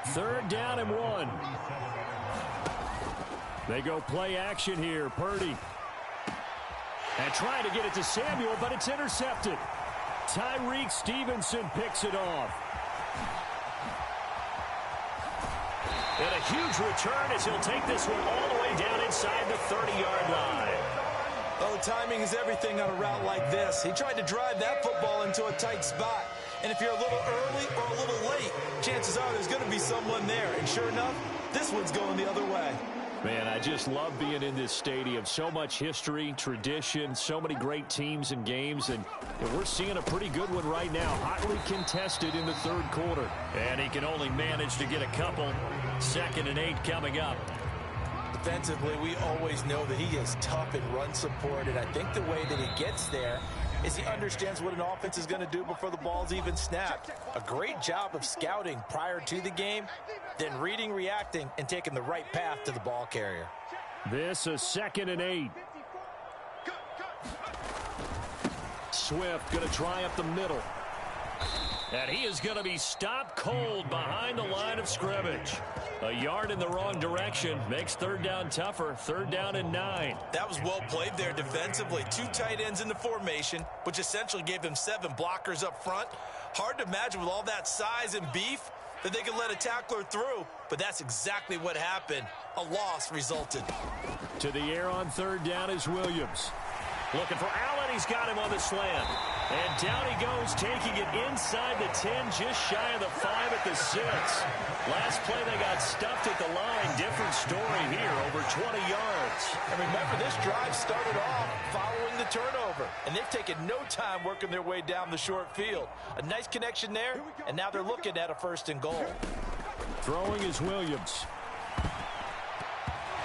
3rd down and 1. They go play action here. Purdy. And trying to get it to Samuel, but it's intercepted. Tyreek Stevenson picks it off. And a huge return as he'll take this one all the way down inside the 30-yard line. Oh, timing is everything on a route like this. He tried to drive that football into a tight spot. And if you're a little early or a little late, chances are there's going to be someone there. And sure enough, this one's going the other way. Man, I just love being in this stadium. So much history, tradition, so many great teams and games. And we're seeing a pretty good one right now. Hotly contested in the 3rd quarter. And he can only manage to get a couple. 2nd and 8 coming up. Defensively, we always know that he is tough and run support. And I think the way that he gets there is he understands what an offense is going to do before the ball's even snapped. A great job of scouting prior to the game, then reading, reacting, and taking the right path to the ball carrier. This is 2nd and 8. Swift going to try up the middle. And he is going to be stopped cold behind the line of scrimmage. A yard in the wrong direction makes 3rd down tougher. 3rd down and 9. That was well played there defensively. 2 tight ends in the formation, which essentially gave them 7 blockers up front. Hard to imagine with all that size and beef that they could let a tackler through, but that's exactly what happened. A loss resulted. To the air on 3rd down is Williams. Looking for Allen. He's got him on the slant. And down he goes, taking it inside the 10, just shy of the 5 at the 6. Last play, they got stuffed at the line. Different story here, over 20 yards. And remember, this drive started off following the turnover. And they've taken no time working their way down the short field. A nice connection there, and now they're looking at a 1st and goal. Throwing is Williams.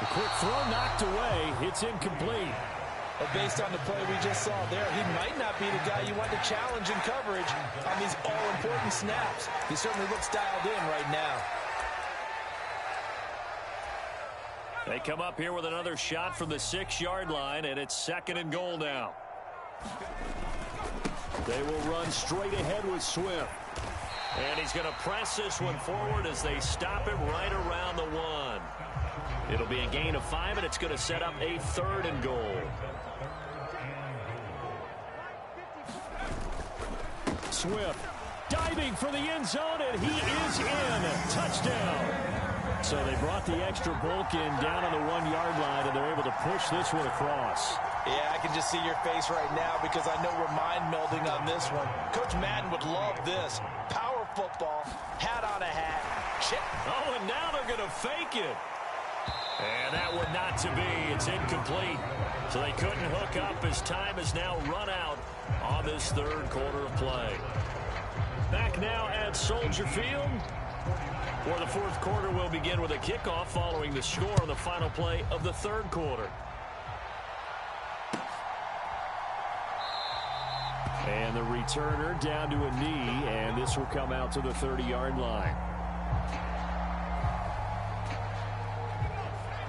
A quick throw knocked away. It's incomplete. But based on the play we just saw there, he might not be the guy you want to challenge in coverage on these all-important snaps. He certainly looks dialed in right now. They come up here with another shot from the 6-yard line, and it's 2nd and goal now. They will run straight ahead with Swift. And he's going to press this one forward as they stop him right around the 1. It'll be a gain of 5, and it's going to set up a 3rd and goal. Swift diving for the end zone, and he is in. Touchdown. So they brought the extra bulk in down on the 1-yard line, and they're able to push this one across. Yeah, I can just see your face right now because I know we're mind melding on this one. Coach Madden would love this. Power football, hat on a hat, chip. Oh, and now they're going to fake it. And that would not to be. It's incomplete. So they couldn't hook up as time has now run out on this 3rd quarter of play. Back now at Soldier Field, where the 4th quarter will begin with a kickoff following the score on the final play of the 3rd quarter. And the returner down to a knee, and this will come out to the 30-yard line.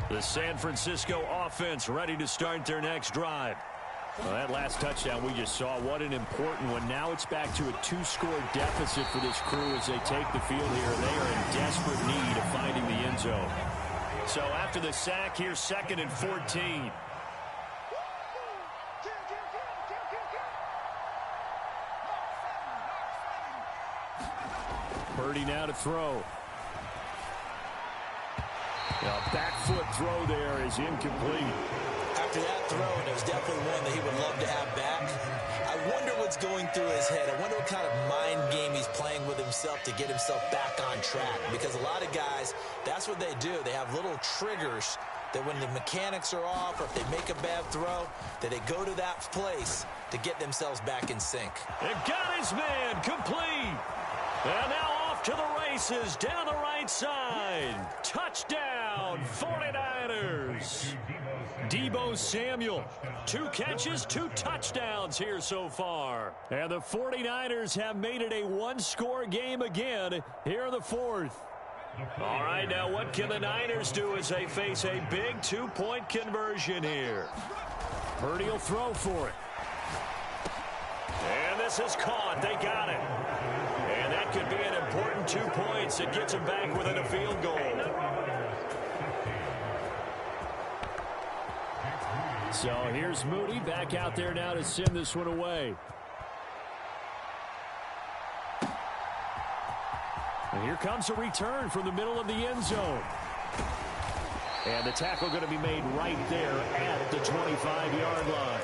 The San Francisco offense ready to start their next drive. Well, that last touchdown we just saw, what an important one. Now it's back to a 2-score deficit for this crew as they take the field here. They are in desperate need of finding the end zone. So after the sack, here's 2nd and 14. Purdy now to throw. A back foot throw there is incomplete. After that throw, and it was definitely one that he would love to have back. I wonder what's going through his head. I wonder what kind of mind game he's playing with himself to get himself back on track. Because a lot of guys, that's what they do. They have little triggers that when the mechanics are off or if they make a bad throw, that they go to that place to get themselves back in sync. It got his man complete. And now off to the races down the right side. Touchdown, 49ers. Deebo Samuel, 2 catches, 2 touchdowns here so far. And the 49ers have made it a 1-score game again here in the 4th. All right, now what can the Niners do as they face a big 2-point conversion here? Purdy will throw for it. And this is caught. They got it. And that could be an important 2 points. It gets them back within a field goal. So here's Moody back out there now to send this one away. And here comes a return from the middle of the end zone. And the tackle going to be made right there at the 25-yard line.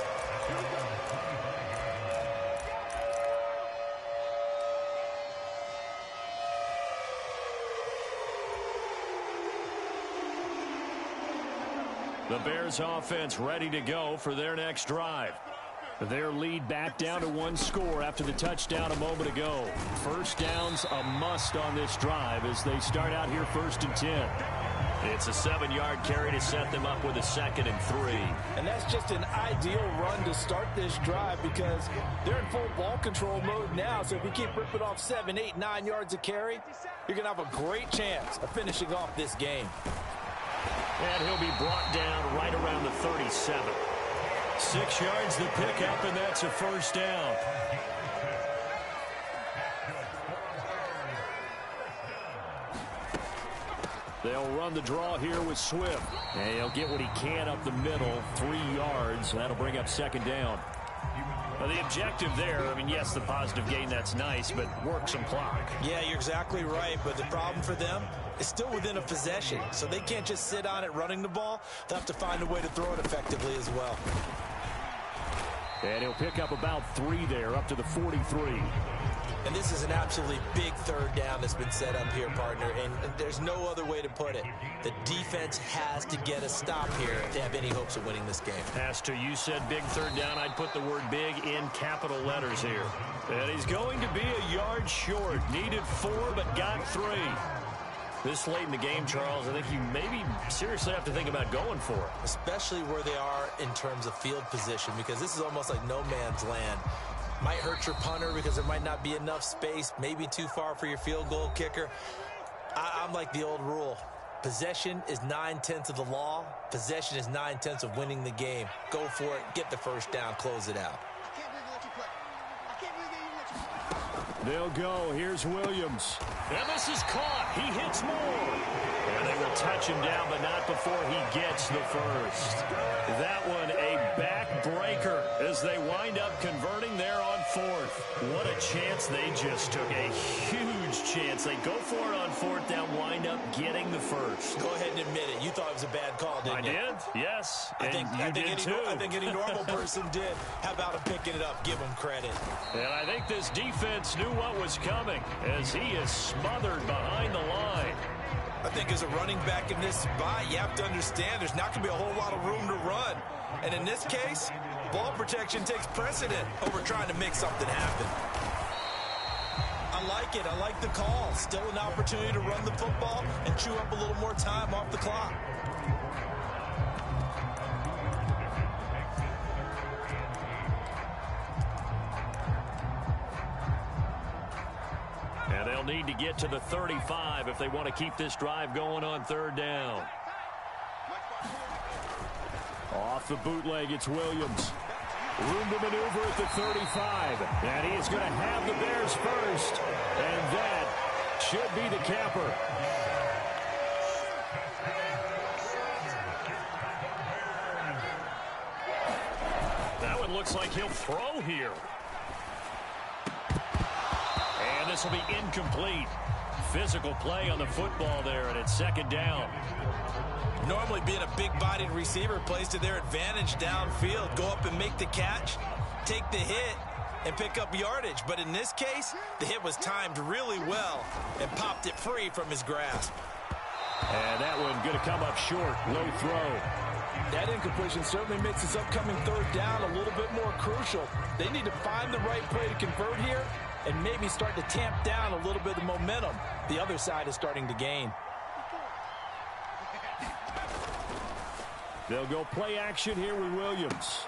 The Bears offense ready to go for their next drive. Their lead back down to 1 score after the touchdown a moment ago. First down's a must on this drive as they start out here 1st and 10. It's a 7-yard carry to set them up with a 2nd and 3. And that's just an ideal run to start this drive because they're in full ball control mode now. So if you keep ripping off 7, 8, 9 yards of carry, you're going to have a great chance of finishing off this game. And he'll be brought down right around the 37. 6 yards the pickup, and that's a first down. They'll run the draw here with Swift. And he'll get what he can up the middle, 3 yards, and that'll bring up 2nd down. Well, the objective there, I mean, yes, the positive gain, that's nice, but work some clock. Yeah, you're exactly right, but the problem for them is still within a possession, so they can't just sit on it running the ball. They'll have to find a way to throw it effectively as well. And he'll pick up about 3 there, up to the 43. And this is an absolutely big 3rd down that's been set up here, partner, and there's no other way to put it. The defense has to get a stop here if they have any hopes of winning this game. Has to. You said big 3rd down. I'd put the word big in capital letters here. And he's going to be a yard short. Needed 4, but got 3. This late in the game, Charles, I think you maybe seriously have to think about going for it. Especially where they are in terms of field position, because this is almost like no man's land. Might hurt your punter because there might not be enough space, maybe too far for your field goal kicker. I'm like the old rule. Possession is 9/10 of the law. Possession is 9/10 of winning the game. Go for it. Get the first down. Close it out. They'll go. Here's Williams. And this is caught. He hits more. And they will touch him down, but not before he gets the first. That one a backbreaker as they wind up converting there on fourth. What a chance they just took. A huge chance. They go for it on fourth down, wind up getting the first. Go ahead and admit it. You thought it was a bad call, didn't you? I did, yes. I think any normal person did. How about him picking it up? Give him credit. And I think this defense knew what was coming as he is smothered behind the line. I think as a running back in this spot, you have to understand there's not going to be a whole lot of room to run. And in this case, ball protection takes precedent over trying to make something happen. I like it. I like the call. Still an opportunity to run the football and chew up a little more time off the clock. And they'll need to get to the 35 if they want to keep this drive going on third down. Off the bootleg, it's Williams. Room to maneuver at the 35. And he is going to have the Bears first. And that should be the capper. That one looks like he'll throw here. And this will be incomplete. Physical play on the football there, and it's second down. Normally being a big-bodied receiver plays to their advantage downfield. Go up and make the catch, take the hit, and pick up yardage. But in this case, the hit was timed really well and popped it free from his grasp. And that one going to come up short. Low throw. That incompletion certainly makes this upcoming third down a little bit more crucial. They need to find the right play to convert here and maybe start to tamp down a little bit of momentum the other side is starting to gain. They'll go play action here with Williams.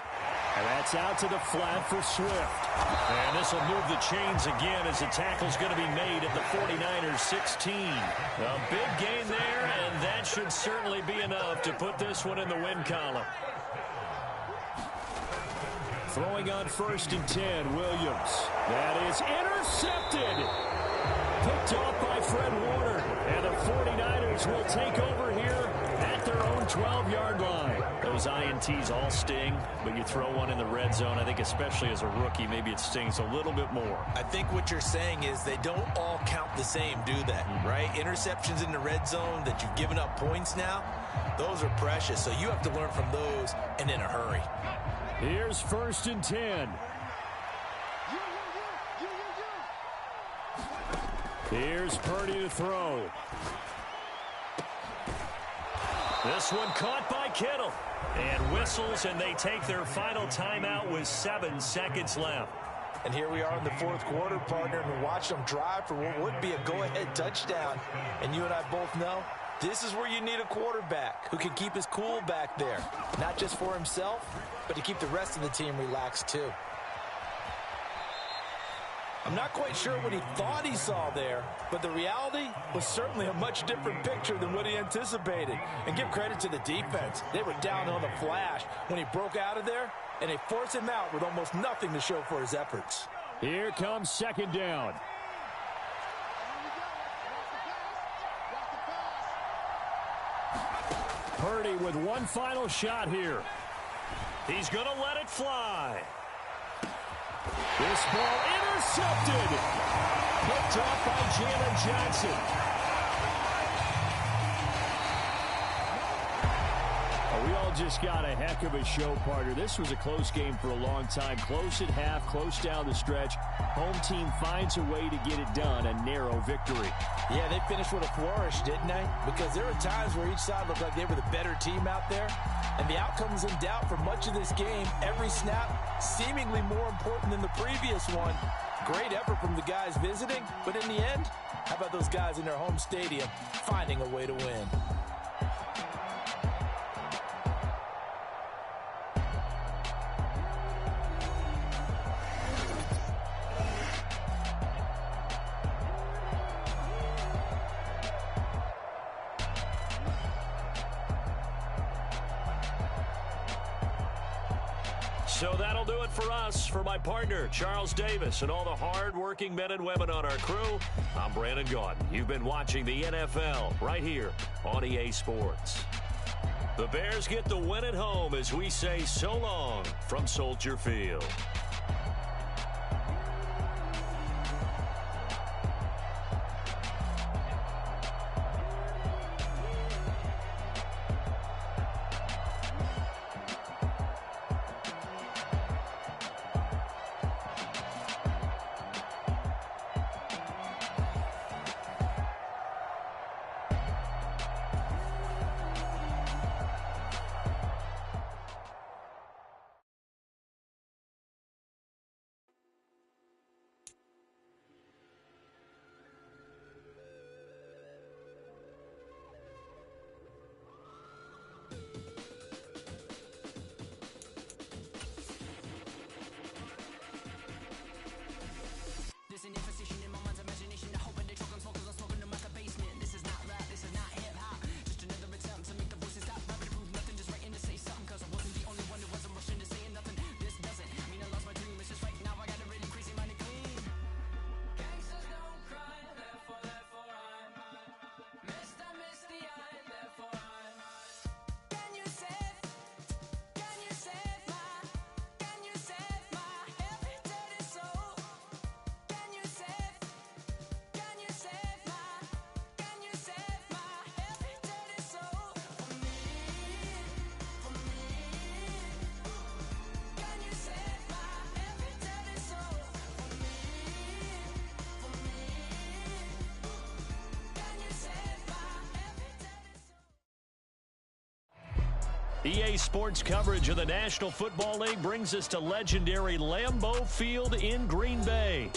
And that's out to the flat for Swift. And this will move the chains again as the tackle's going to be made at the 49ers 16. A big gain there, and that should certainly be enough to put this one in the win column. Throwing on 1st and 10, Williams. That is intercepted. Picked off by Fred Warner. And the 49ers will take over here at their own 12-yard line. Those INTs all sting, but you throw one in the red zone. I think especially as a rookie, maybe it stings a little bit more. I think what you're saying is they don't all count the same, do they? Right? Interceptions in the red zone that you've given up points now, those are precious. So you have to learn from those and in a hurry. Here's 1st and 10. Here's Purdy to throw. This one caught by Kittle. And whistles, and they take their final timeout with 7 seconds left. And here we are in the fourth quarter, partner, and watch them drive for what would be a go-ahead touchdown. And you and I both know this is where you need a quarterback who can keep his cool back there. Not just for himself, but to keep the rest of the team relaxed too. I'm not quite sure what he thought he saw there, but the reality was certainly a much different picture than what he anticipated. And give credit to the defense. They were down on the flash when he broke out of there, and they forced him out with almost nothing to show for his efforts. Here comes 2nd down. Purdy with one final shot here. He's going to let it fly. This ball intercepted. Picked off by Jalen Johnson. We all just got a heck of a show, partner. This was a close game for a long time. Close at half, close down the stretch. Home team finds a way to get it done. A narrow victory. Yeah, they finished with a flourish, didn't they? Because there were times where each side looked like they were the better team out there. And the outcome was in doubt for much of this game. Every snap seemingly more important than the previous one. Great effort from the guys visiting. But in the end, how about those guys in their home stadium finding a way to win? So that'll do it for us. For my partner, Charles Davis, and all the hard-working men and women on our crew, I'm Brandon Gaudin. You've been watching the NFL right here on EA Sports. The Bears get the win at home as we say so long from Soldier Field. EA Sports coverage of the National Football League brings us to legendary Lambeau Field in Green Bay.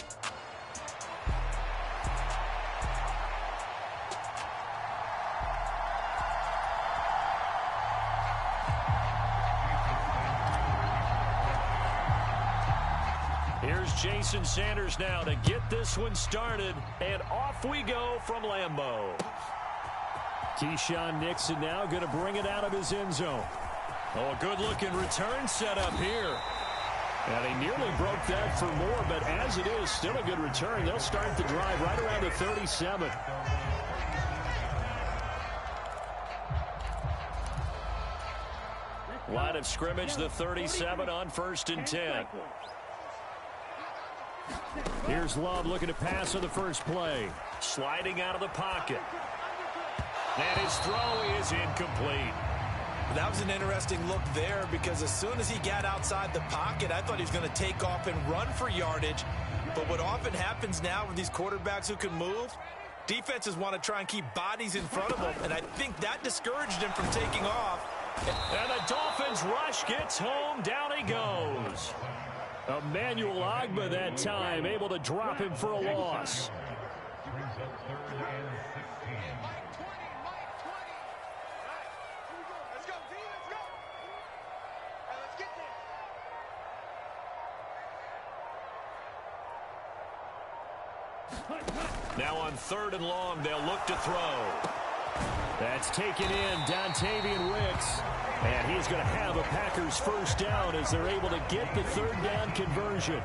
Here's Jason Sanders now to get this one started, and off we go from Lambeau. Keyshawn Nixon now going to bring it out of his end zone. Oh, a good-looking return set up here. And he nearly broke that for more, but as it is, still a good return. They'll start the drive right around the 37. Line of scrimmage, the 37 on 1st and 10. Here's Love looking to pass on the first play. Sliding out of the pocket. And his throw is incomplete. That was an interesting look there because as soon as he got outside the pocket, I thought he was going to take off and run for yardage. But what often happens now with these quarterbacks who can move, defenses want to try and keep bodies in front of them, and I think that discouraged him from taking off. And the Dolphins rush gets home. Down he goes. Emmanuel Ogbah that time, able to drop him for a loss. Now on 3rd and long, they'll look to throw. That's taken in, Dontavian Wicks. And he's going to have a Packers first down as they're able to get the 3rd down conversion.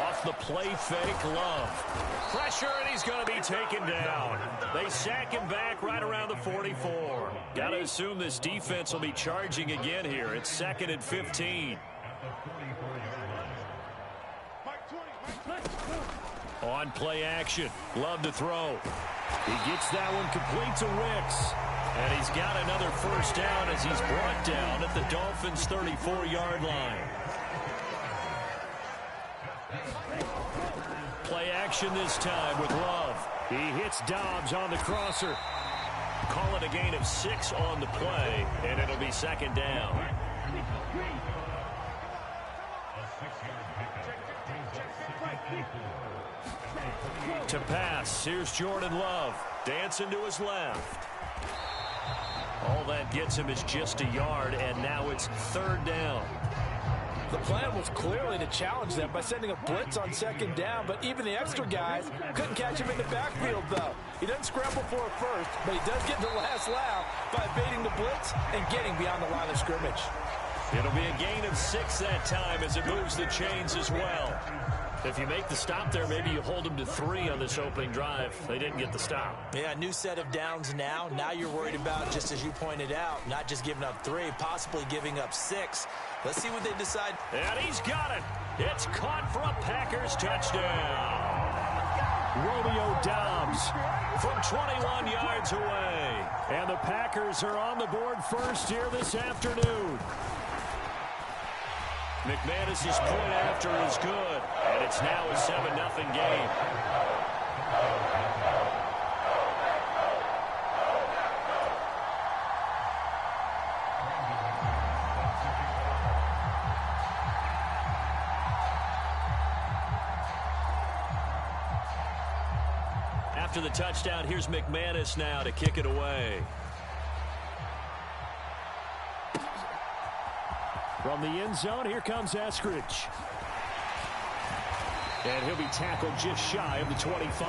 Off the play fake, Love. Pressure, and he's going to be taken down. They sack him back right around the 44. Got to assume this defense will be charging again here. It's 2nd and 15. On play action, Love to throw. He gets that one complete to Wicks. And he's got another first down as he's brought down at the Dolphins' 34-yard line. Play action this time with Love. He hits Dobbs on the crosser. Call it a gain of 6 on the play, and it'll be 2nd down. To pass, here's Jordan Love. Dancing to his left. All that gets him is just a yard, and now it's 3rd down. The plan was clearly to challenge them by sending a blitz on 2nd down, but even the extra guys couldn't catch him in the backfield, though. He doesn't scramble for it first, but he does get the last laugh by evading the blitz and getting beyond the line of scrimmage. It'll be a gain of 6 that time as it moves the chains as well. If you make the stop there, maybe you hold them to 3 on this opening drive. They didn't get the stop. Yeah, new set of downs now. Now you're worried about, just as you pointed out, not just giving up 3, possibly giving up 6. Let's see what they decide. And he's got it. It's caught for a Packers touchdown. Romeo Doubs from 21 yards away. And the Packers are on the board first here this afternoon. McManus's point after is good, and it's now a 7-0 game. After the touchdown, here's McManus now to kick it away. From the end zone, here comes Eskridge. And he'll be tackled just shy of the 25.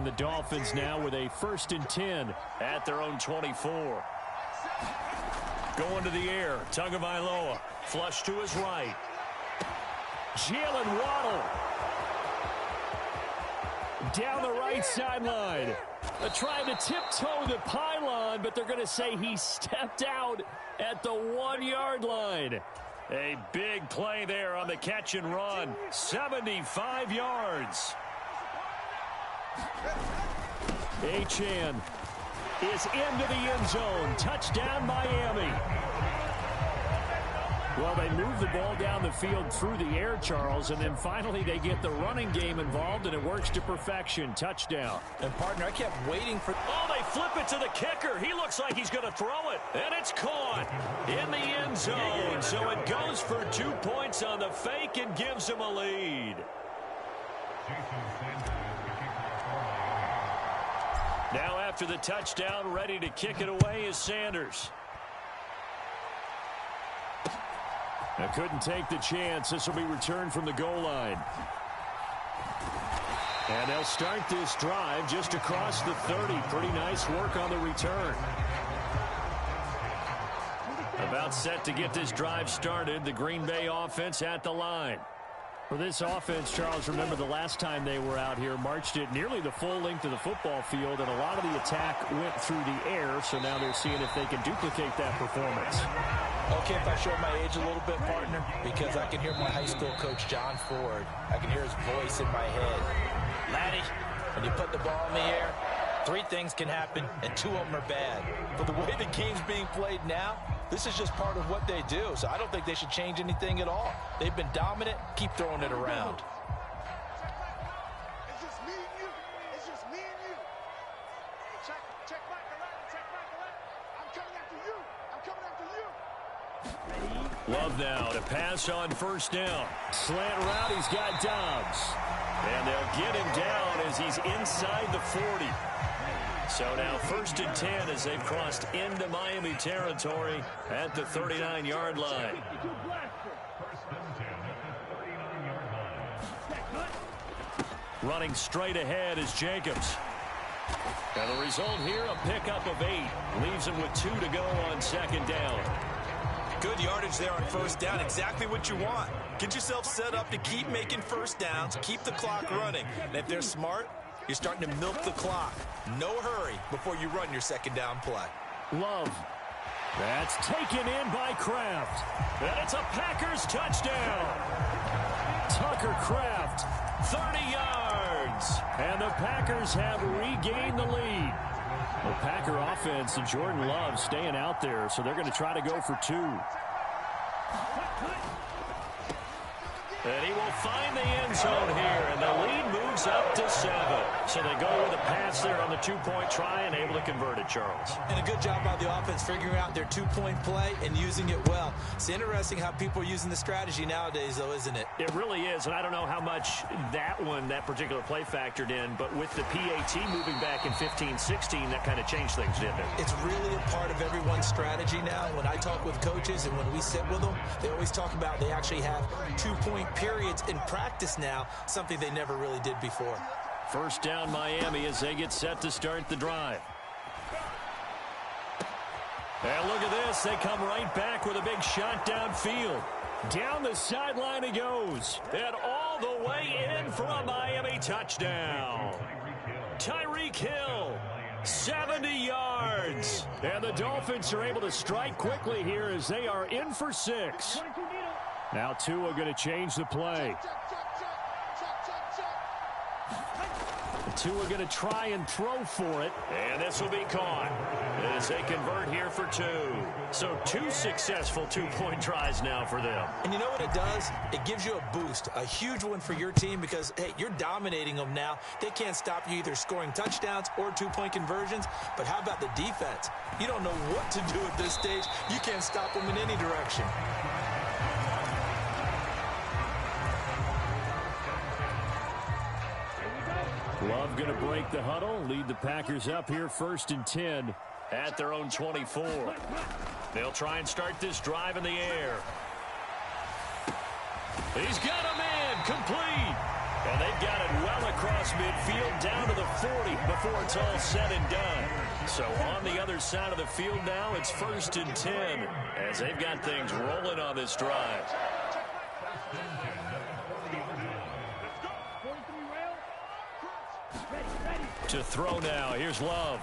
And the Dolphins now with a 1st and 10 at their own 24. Going to the air, Tagovailoa, flush to his right. Jalen Waddle down the right sideline. Trying to tiptoe the pylon, but they're going to say he stepped out at the 1-yard line. A big play there on the catch and run. 75 yards. Achane is into the end zone. Touchdown, Miami. Well, they move the ball down the field through the air, Charles, and then finally they get the running game involved, and it works to perfection. Touchdown. And, partner, I kept waiting for... Oh, they flip it to the kicker. He looks like he's going to throw it, and it's caught in the end zone. So it goes for 2 points on the fake and gives him a lead. Now after the touchdown, ready to kick it away is Sanders. Now couldn't take the chance. This will be returned from the goal line. And they'll start this drive just across the 30. Pretty nice work on the return. About set to get this drive started. The Green Bay offense at the line. For this offense, Charles, remember the last time they were out here, marched it nearly the full length of the football field, and a lot of the attack went through the air, so now they're seeing if they can duplicate that performance. Okay, if I show my age a little bit, partner, because I can hear my high school coach, John Ford. I can hear his voice in my head. Laddie, when you put the ball in the air, 3 things can happen, and 2 of them are bad. But the way the game's being played now, this is just part of what they do, so I don't think they should change anything at all. They've been dominant. Keep throwing it around. It's just me and you. It's just me and you. Check back the left. Check back the left. I'm coming after you. I'm coming after you. Love now to pass on 1st down. Slant route, he's got Doubs. And they'll get him down as he's inside the 40. So now 1st and 10 as they've crossed into Miami territory at the 39-yard line. Running straight ahead is Jacobs. And the result here, a pickup of 8. Leaves him with 2 to go on 2nd down. Good yardage there on 1st down. Exactly what you want. Get yourself set up to keep making 1st downs, keep the clock running. And if they're smart, you're starting to milk the clock. No hurry before you run your 2nd down play. Love. That's taken in by Kraft. And it's a Packers touchdown. Tucker Kraft, 30 yards. And the Packers have regained the lead. The Packer offense and Jordan Love staying out there, so they're going to try to go for 2. And he will find the end zone here, and the lead moves brings up to 7. So they go with a pass there on the two-point try and able to convert it, Charles. And a good job by the offense figuring out their two-point play and using it well. It's interesting how people are using the strategy nowadays, though, isn't it? It really is, and I don't know how much that particular play factored in, but with the PAT moving back in 15-16, that kind of changed things, didn't it? It's really a part of everyone's strategy now. When I talk with coaches and when we sit with them, they always talk about they actually have two-point periods in practice now, something they never really did before. First down Miami as they get set to start the drive. And look at this. They come right back with a big shot downfield. Down the sideline he goes. And all the way in for a Miami touchdown. Tyreek Hill, 70 yards. And the Dolphins are able to strike quickly here as they are in for 6. Now Tua going to change the play. Tua going to try and throw for it. And this will be caught as they convert here for 2. So 2 successful two-point tries now for them. And you know what it does? It gives you a boost, a huge one for your team because, hey, you're dominating them now. They can't stop you either scoring touchdowns or two-point conversions. But how about the defense? You don't know what to do at this stage. You can't stop them in any direction. Love going to break the huddle, lead the Packers up here 1st and 10 at their own 24. They'll try and start this drive in the air. He's got him in, complete. And they've got it well across midfield down to the 40 before it's all said and done. So on the other side of the field now, it's 1st and 10 as they've got things rolling on this drive. To throw now. Here's Love.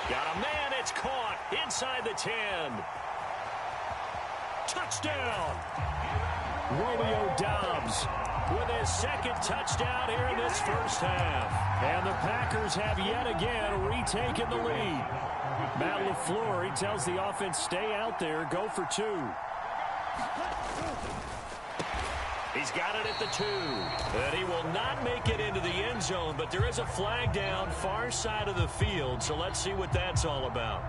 Got a man. It's caught inside the 10. Touchdown. Romeo Doubs with his 2nd touchdown here in this first half. And the Packers have yet again retaken the lead. Matt LaFleur, he tells the offense, stay out there, go for 2. He's got it at the 2. And he will not make it into the end zone, but there is a flag down far side of the field, so let's see what that's all about.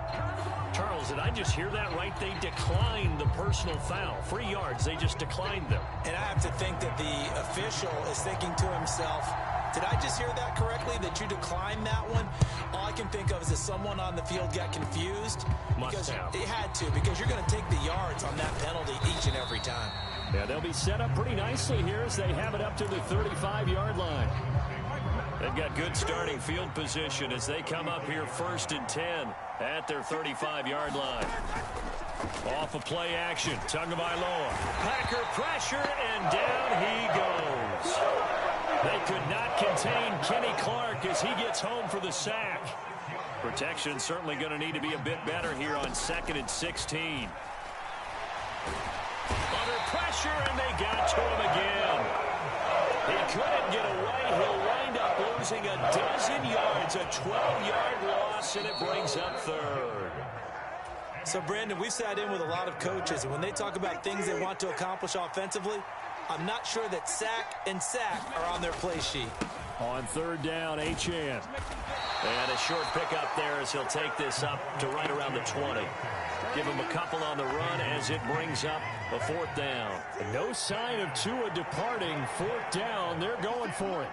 Charles, did I just hear that right? They declined the personal foul. 3 yards, they just declined them. And I have to think that the official is thinking to himself, did I just hear that correctly, that you declined that one? All I can think of is that someone on the field got confused. Must have. They had to, because you're going to take the yards on that penalty each and every time. Yeah, they'll be set up pretty nicely here as they have it up to the 35-yard line. They've got good starting field position as they come up here 1st and 10 at their 35-yard line. Off of play action, Tagovailoa. Packer pressure, and down he goes. They could not contain Kenny Clark as he gets home for the sack. Protection certainly going to need to be a bit better here on 2nd and 16. Under pressure, and they got to him again. He couldn't get away. He'll wind up losing a dozen yards, a 12-yard loss, and it brings up 3rd. So, Brandon, we've sat in with a lot of coaches, and when they talk about things they want to accomplish offensively, I'm not sure that sack and sack are on their play sheet. On 3rd down, Achane. And a short pickup there as he'll take this up to right around the 20. Give him a couple on the run as it brings up a 4th down. No sign of Tua departing. 4th down, they're going for it.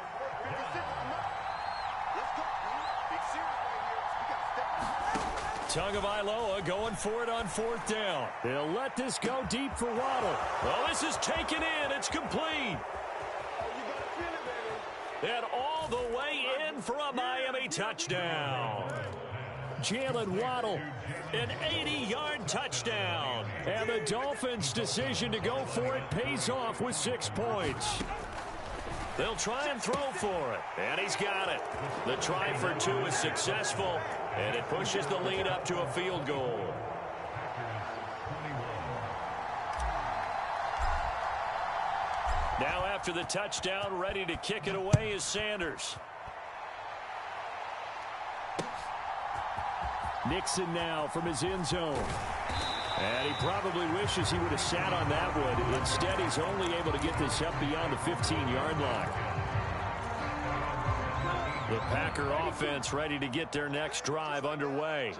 Tagovailoa going for it on 4th down. They'll let this go deep for Waddle. Well, this is taken in. It's complete. And all the way in for a Miami touchdown. Jalen Waddle, an 80-yard touchdown. And the Dolphins' decision to go for it pays off with 6 points. They'll try and throw for it. And he's got it. The try for 2 is successful. And it pushes the lead up to a field goal. Now after the touchdown, ready to kick it away is Sanders. Nixon now from his end zone. And he probably wishes he would have sat on that one. Instead, he's only able to get this up beyond the 15-yard line. The Packer offense ready to get their next drive underway.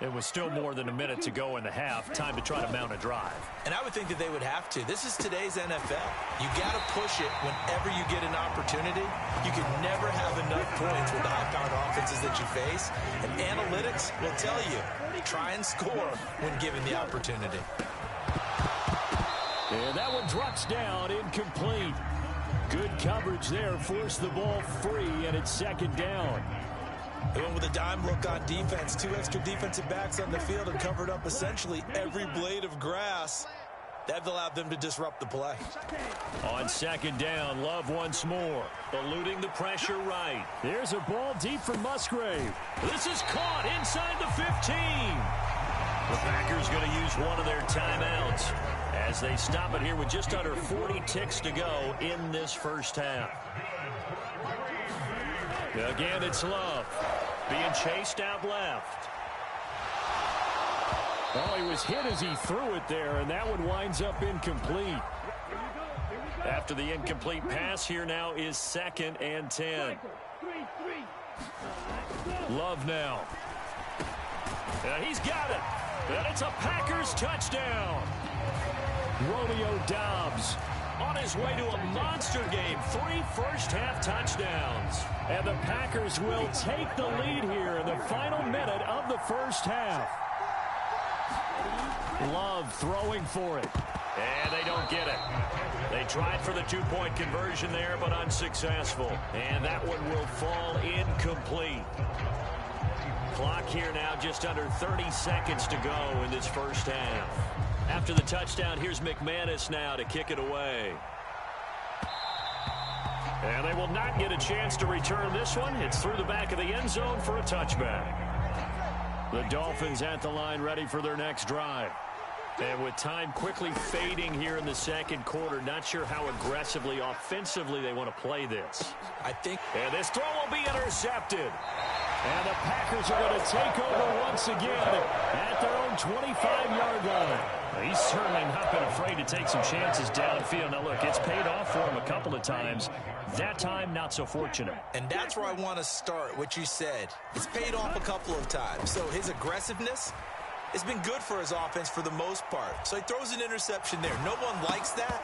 It was still more than a minute to go in the half. Time to try to mount a drive. And I would think that they would have to. This is today's NFL. You got to push it whenever you get an opportunity. You can never have enough points with the high-powered offenses that you face. And analytics will tell you, try and score when given the opportunity. And that one drops down, incomplete. Good coverage there, forced the ball free, and it's second down. They went with a dime look on defense. 2 extra defensive backs on the field and covered up essentially every blade of grass. That allowed them to disrupt the play. On second down, Love once more. Eluding the pressure right. There's a ball deep for Musgrave. This is caught inside the 15. The Packers going to use one of their timeouts as they stop it here with just under 40 ticks to go in this first half. Again, it's Love being chased out left. Oh, he was hit as he threw it there, and that one winds up incomplete. After the incomplete pass, here now is 2nd and 10. Love now. He's got it. And it's a Packers touchdown. Romeo Doubs on his way to a monster game. 3 first-half touchdowns. And the Packers will take the lead here in the final minute of the first half. Love throwing for it. And they don't get it. They tried for the 2-point conversion there, but unsuccessful. And that one will fall incomplete. Clock here now just under 30 seconds to go in this first half. After the touchdown, here's McManus now to kick it away. And they will not get a chance to return this one. It's through the back of the end zone for a touchback. The Dolphins at the line ready for their next drive. And with time quickly fading here in the second quarter, not sure how aggressively, offensively they want to play this. And this throw will be intercepted. And the Packers are going to take over once again at their own 25-yard line. He's certainly not been afraid to take some chances downfield. Now, look, it's paid off for him a couple of times. That time, not so fortunate. And that's where I want to start, what you said. It's paid off a couple of times. So his aggressiveness has been good for his offense for the most part. So he throws an interception there. No one likes that,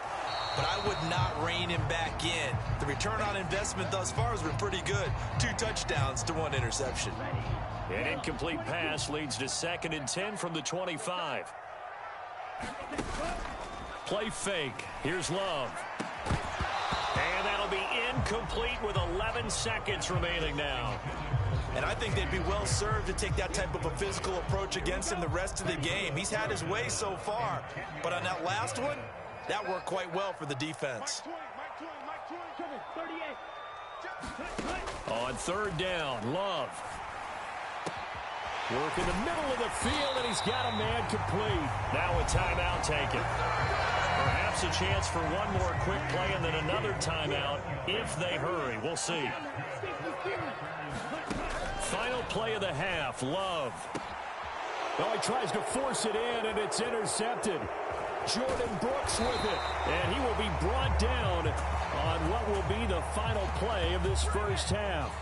but I would not rein him back in. The return on investment thus far has been pretty good. 2 touchdowns to 1 interception. An incomplete pass leads to 2nd and 10 from the 25. Play fake. Here's Love. And that'll be incomplete with 11 seconds remaining now. And I think they'd be well served to take that type of a physical approach against him the rest of the game. He's had his way so far, but on that last one, that worked quite well for the defense. On 3rd down, Love. Work in the middle of the field, and he's got a man complete. Now a timeout taken. Perhaps a chance for one more quick play and then another timeout if they hurry. We'll see. Final play of the half, Love. Oh, he tries to force it in, and it's intercepted. Jordan Brooks with it, and he will be brought down on what will be the final play of this first half.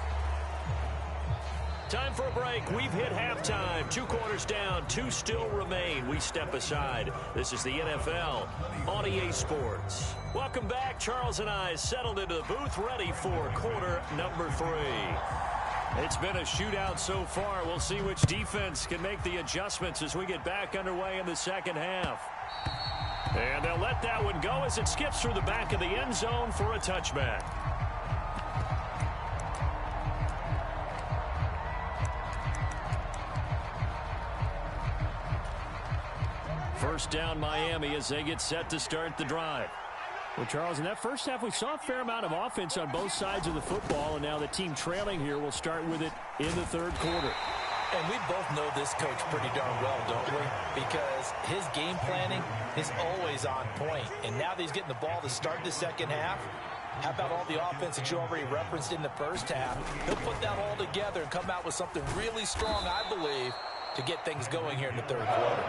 Time for a break. We've hit halftime. 2 quarters down. 2 still remain. We step aside. This is the NFL on EA Sports. Welcome back. Charles and I settled into the booth ready for quarter number 3. It's been a shootout so far. We'll see which defense can make the adjustments as we get back underway in the second half. And they'll let that one go as it skips through the back of the end zone for a touchback. First down Miami as they get set to start the drive. Well, Charles, in that first half, we saw a fair amount of offense on both sides of the football, and now the team trailing here will start with it in the 3rd quarter. And we both know this coach pretty darn well, don't we? Because his game planning is always on point. And now that he's getting the ball to start the second half, how about all the offense that you already referenced in the first half? He'll put that all together and come out with something really strong, I believe, to get things going here in the 3rd quarter.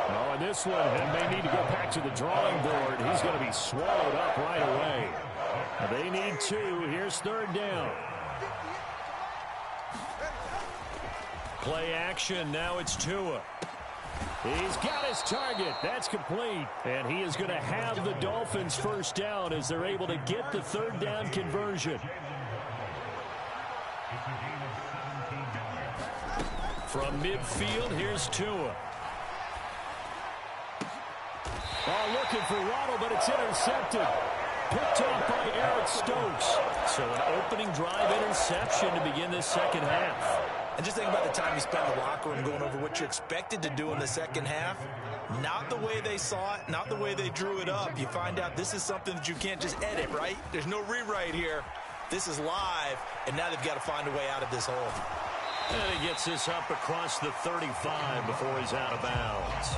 Oh, and this one, and they need to go back to the drawing board. He's going to be swallowed up right away. They need 2. Here's 3rd down. Play action. Now it's Tua. He's got his target. That's complete. And he is going to have the Dolphins first down as they're able to get the third down conversion. From midfield, here's Tua. Oh, looking for Waddle, but it's intercepted. Picked off by Eric Stokes. So an opening drive interception to begin this second half. And just think about the time you spent in the locker room going over what you expected to do in the second half. Not the way they saw it, not the way they drew it up. You find out this is something that you can't just edit, right? There's no rewrite here. This is live, and now they've got to find a way out of this hole. And he gets this up across the 35 before he's out of bounds.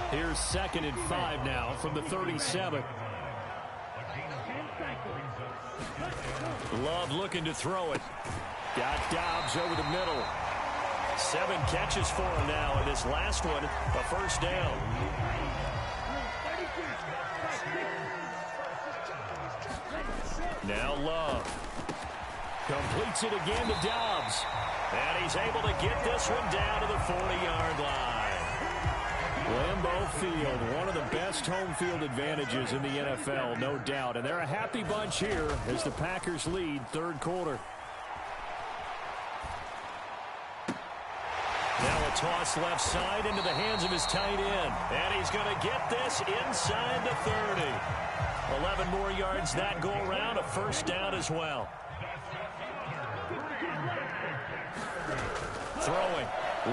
Here's 2nd and 5 now from the 37. Love looking to throw it. Got Dobbs over the middle. 7 catches for him now, and this last one, a first down. Now Love. Completes it again to Dobbs. And he's able to get this one down to the 40-yard line. Lambeau Field, one of the best home field advantages in the NFL, no doubt. And they're a happy bunch here as the Packers lead third quarter. Now a toss left side into the hands of his tight end. And he's going to get this inside the 30. 11 more yards that go around, a first down as well. Throwing.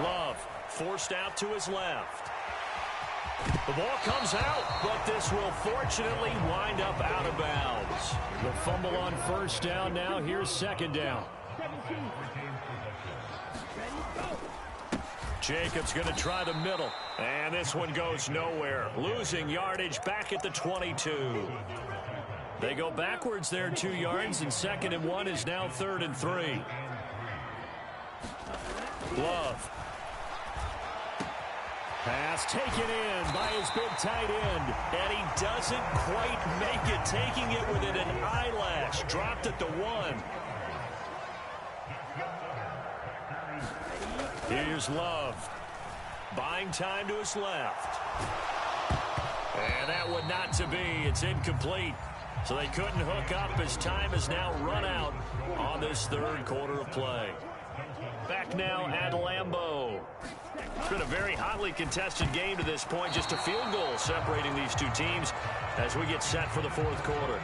Love forced out to his left. The ball comes out, but this will fortunately wind up out of bounds. The fumble on first down now. Here's second down. Jacobs going to try the middle. And this one goes nowhere. Losing yardage back at the 22. They go backwards there 2 yards, and 2nd and 1 is now 3rd and 3. Love. Pass taken in by his big tight end. And he doesn't quite make it, taking it within an eyelash. Dropped at the 1. Here's Love. Buying time to his left. And that one not to be. It's incomplete. So they couldn't hook up as time has now run out on this third quarter of play. Back now at Lambeau. It's been a very hotly contested game to this point. Just a field goal separating these two teams as we get set for the fourth quarter.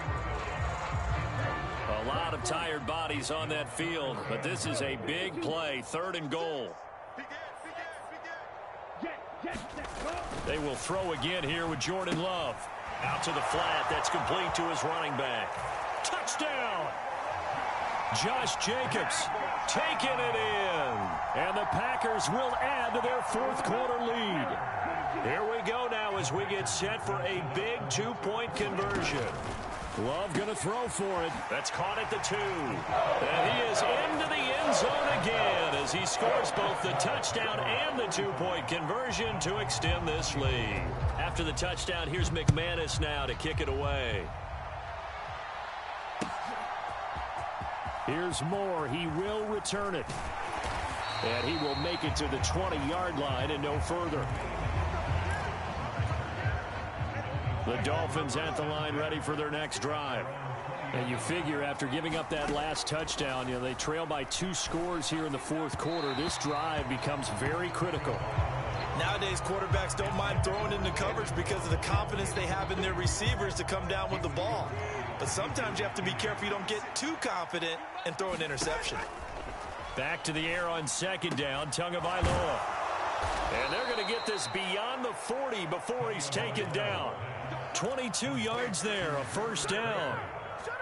A lot of tired bodies on that field, but this is a big play. 3rd and goal. They will throw again here with Jordan Love. Out to the flat. That's complete to his running back. Touchdown! Josh Jacobs taking it in. And the Packers will add to their fourth quarter lead. Here we go now as we get set for a big 2-point conversion. Love going to throw for it. That's caught at the 2. And he is into the end zone again as he scores both the touchdown and the 2-point conversion to extend this lead. After the touchdown, here's McManus now to kick it away. Here's Moore. He will return it. And he will make it to the 20-yard line and no further. The Dolphins at the line ready for their next drive. And you figure after giving up that last touchdown, they trail by 2 scores here in the fourth quarter. This drive becomes very critical. Nowadays, quarterbacks don't mind throwing into coverage because of the confidence they have in their receivers to come down with the ball. But sometimes you have to be careful you don't get too confident and throw an interception. Back to the air on second down, Tagovailoa. And they're going to get this beyond the 40 before he's taken down. 22 yards there, a first down.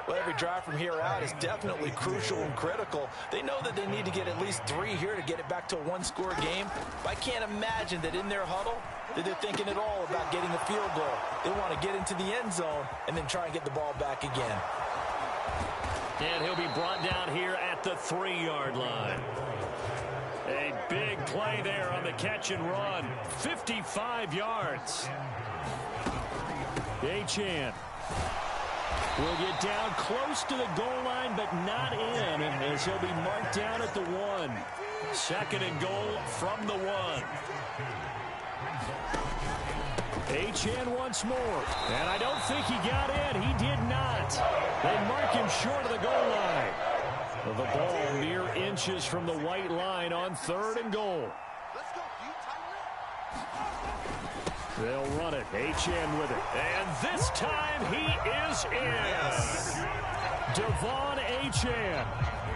Well, every drive from here out is definitely crucial and critical. They know that they need to get at least 3 here to get it back to a 1-score game. But I can't imagine that in their huddle that they're thinking at all about getting a field goal. They want to get into the end zone and then try and get the ball back again. And he'll be brought down here at the 3-yard line. A big play there on the catch and run. 55 yards. Achane will get down close to the goal line, but not in, as he'll be marked down at the 1. Second and goal from the 1. Achane once more. And I don't think he got in. He did not. They mark him short of the goal line. The ball mere inches from the white line on 3rd and goal. They'll run it. Achane with it. And this time he is in. Devon Achane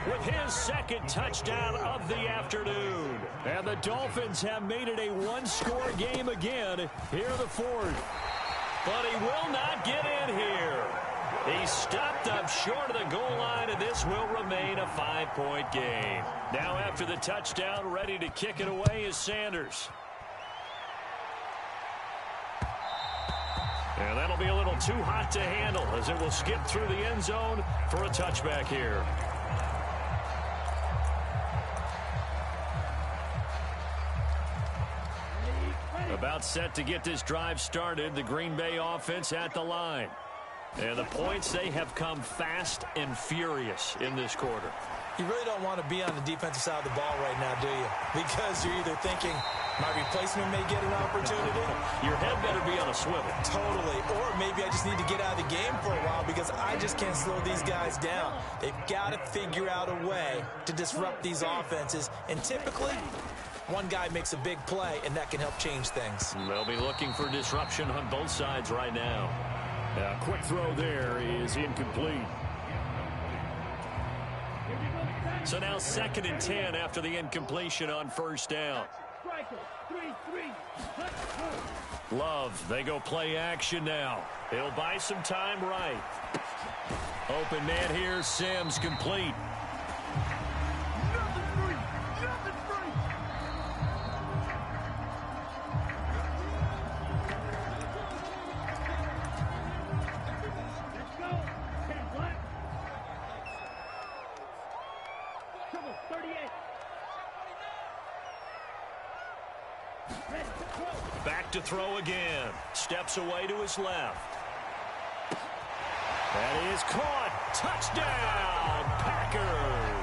with his second touchdown of the afternoon. And the Dolphins have made it a one-score game again here in the 4th. But he will not get in here. He stopped up short of the goal line, and this will remain a 5-point game. Now after the touchdown, ready to kick it away is Sanders. And that'll be a little too hot to handle as it will skip through the end zone for a touchback here. About set to get this drive started, the Green Bay offense at the line. And the points, they have come fast and furious in this quarter. You really don't want to be on the defensive side of the ball right now, do you? Because you're either thinking, my replacement may get an opportunity. Your head better be on a swivel. Totally. Or maybe I just need to get out of the game for a while because I just can't slow these guys down. They've got to figure out a way to disrupt these offenses. And typically, one guy makes a big play, and that can help change things. They'll be looking for disruption on both sides right now. A quick throw there is incomplete. So now 2nd and 10 after the incompletion on 1st down. Love, they go play action now. He'll buy some time right. Open man here, Sims complete. Back to throw again. Steps away to his left. That is caught. Touchdown, Packers.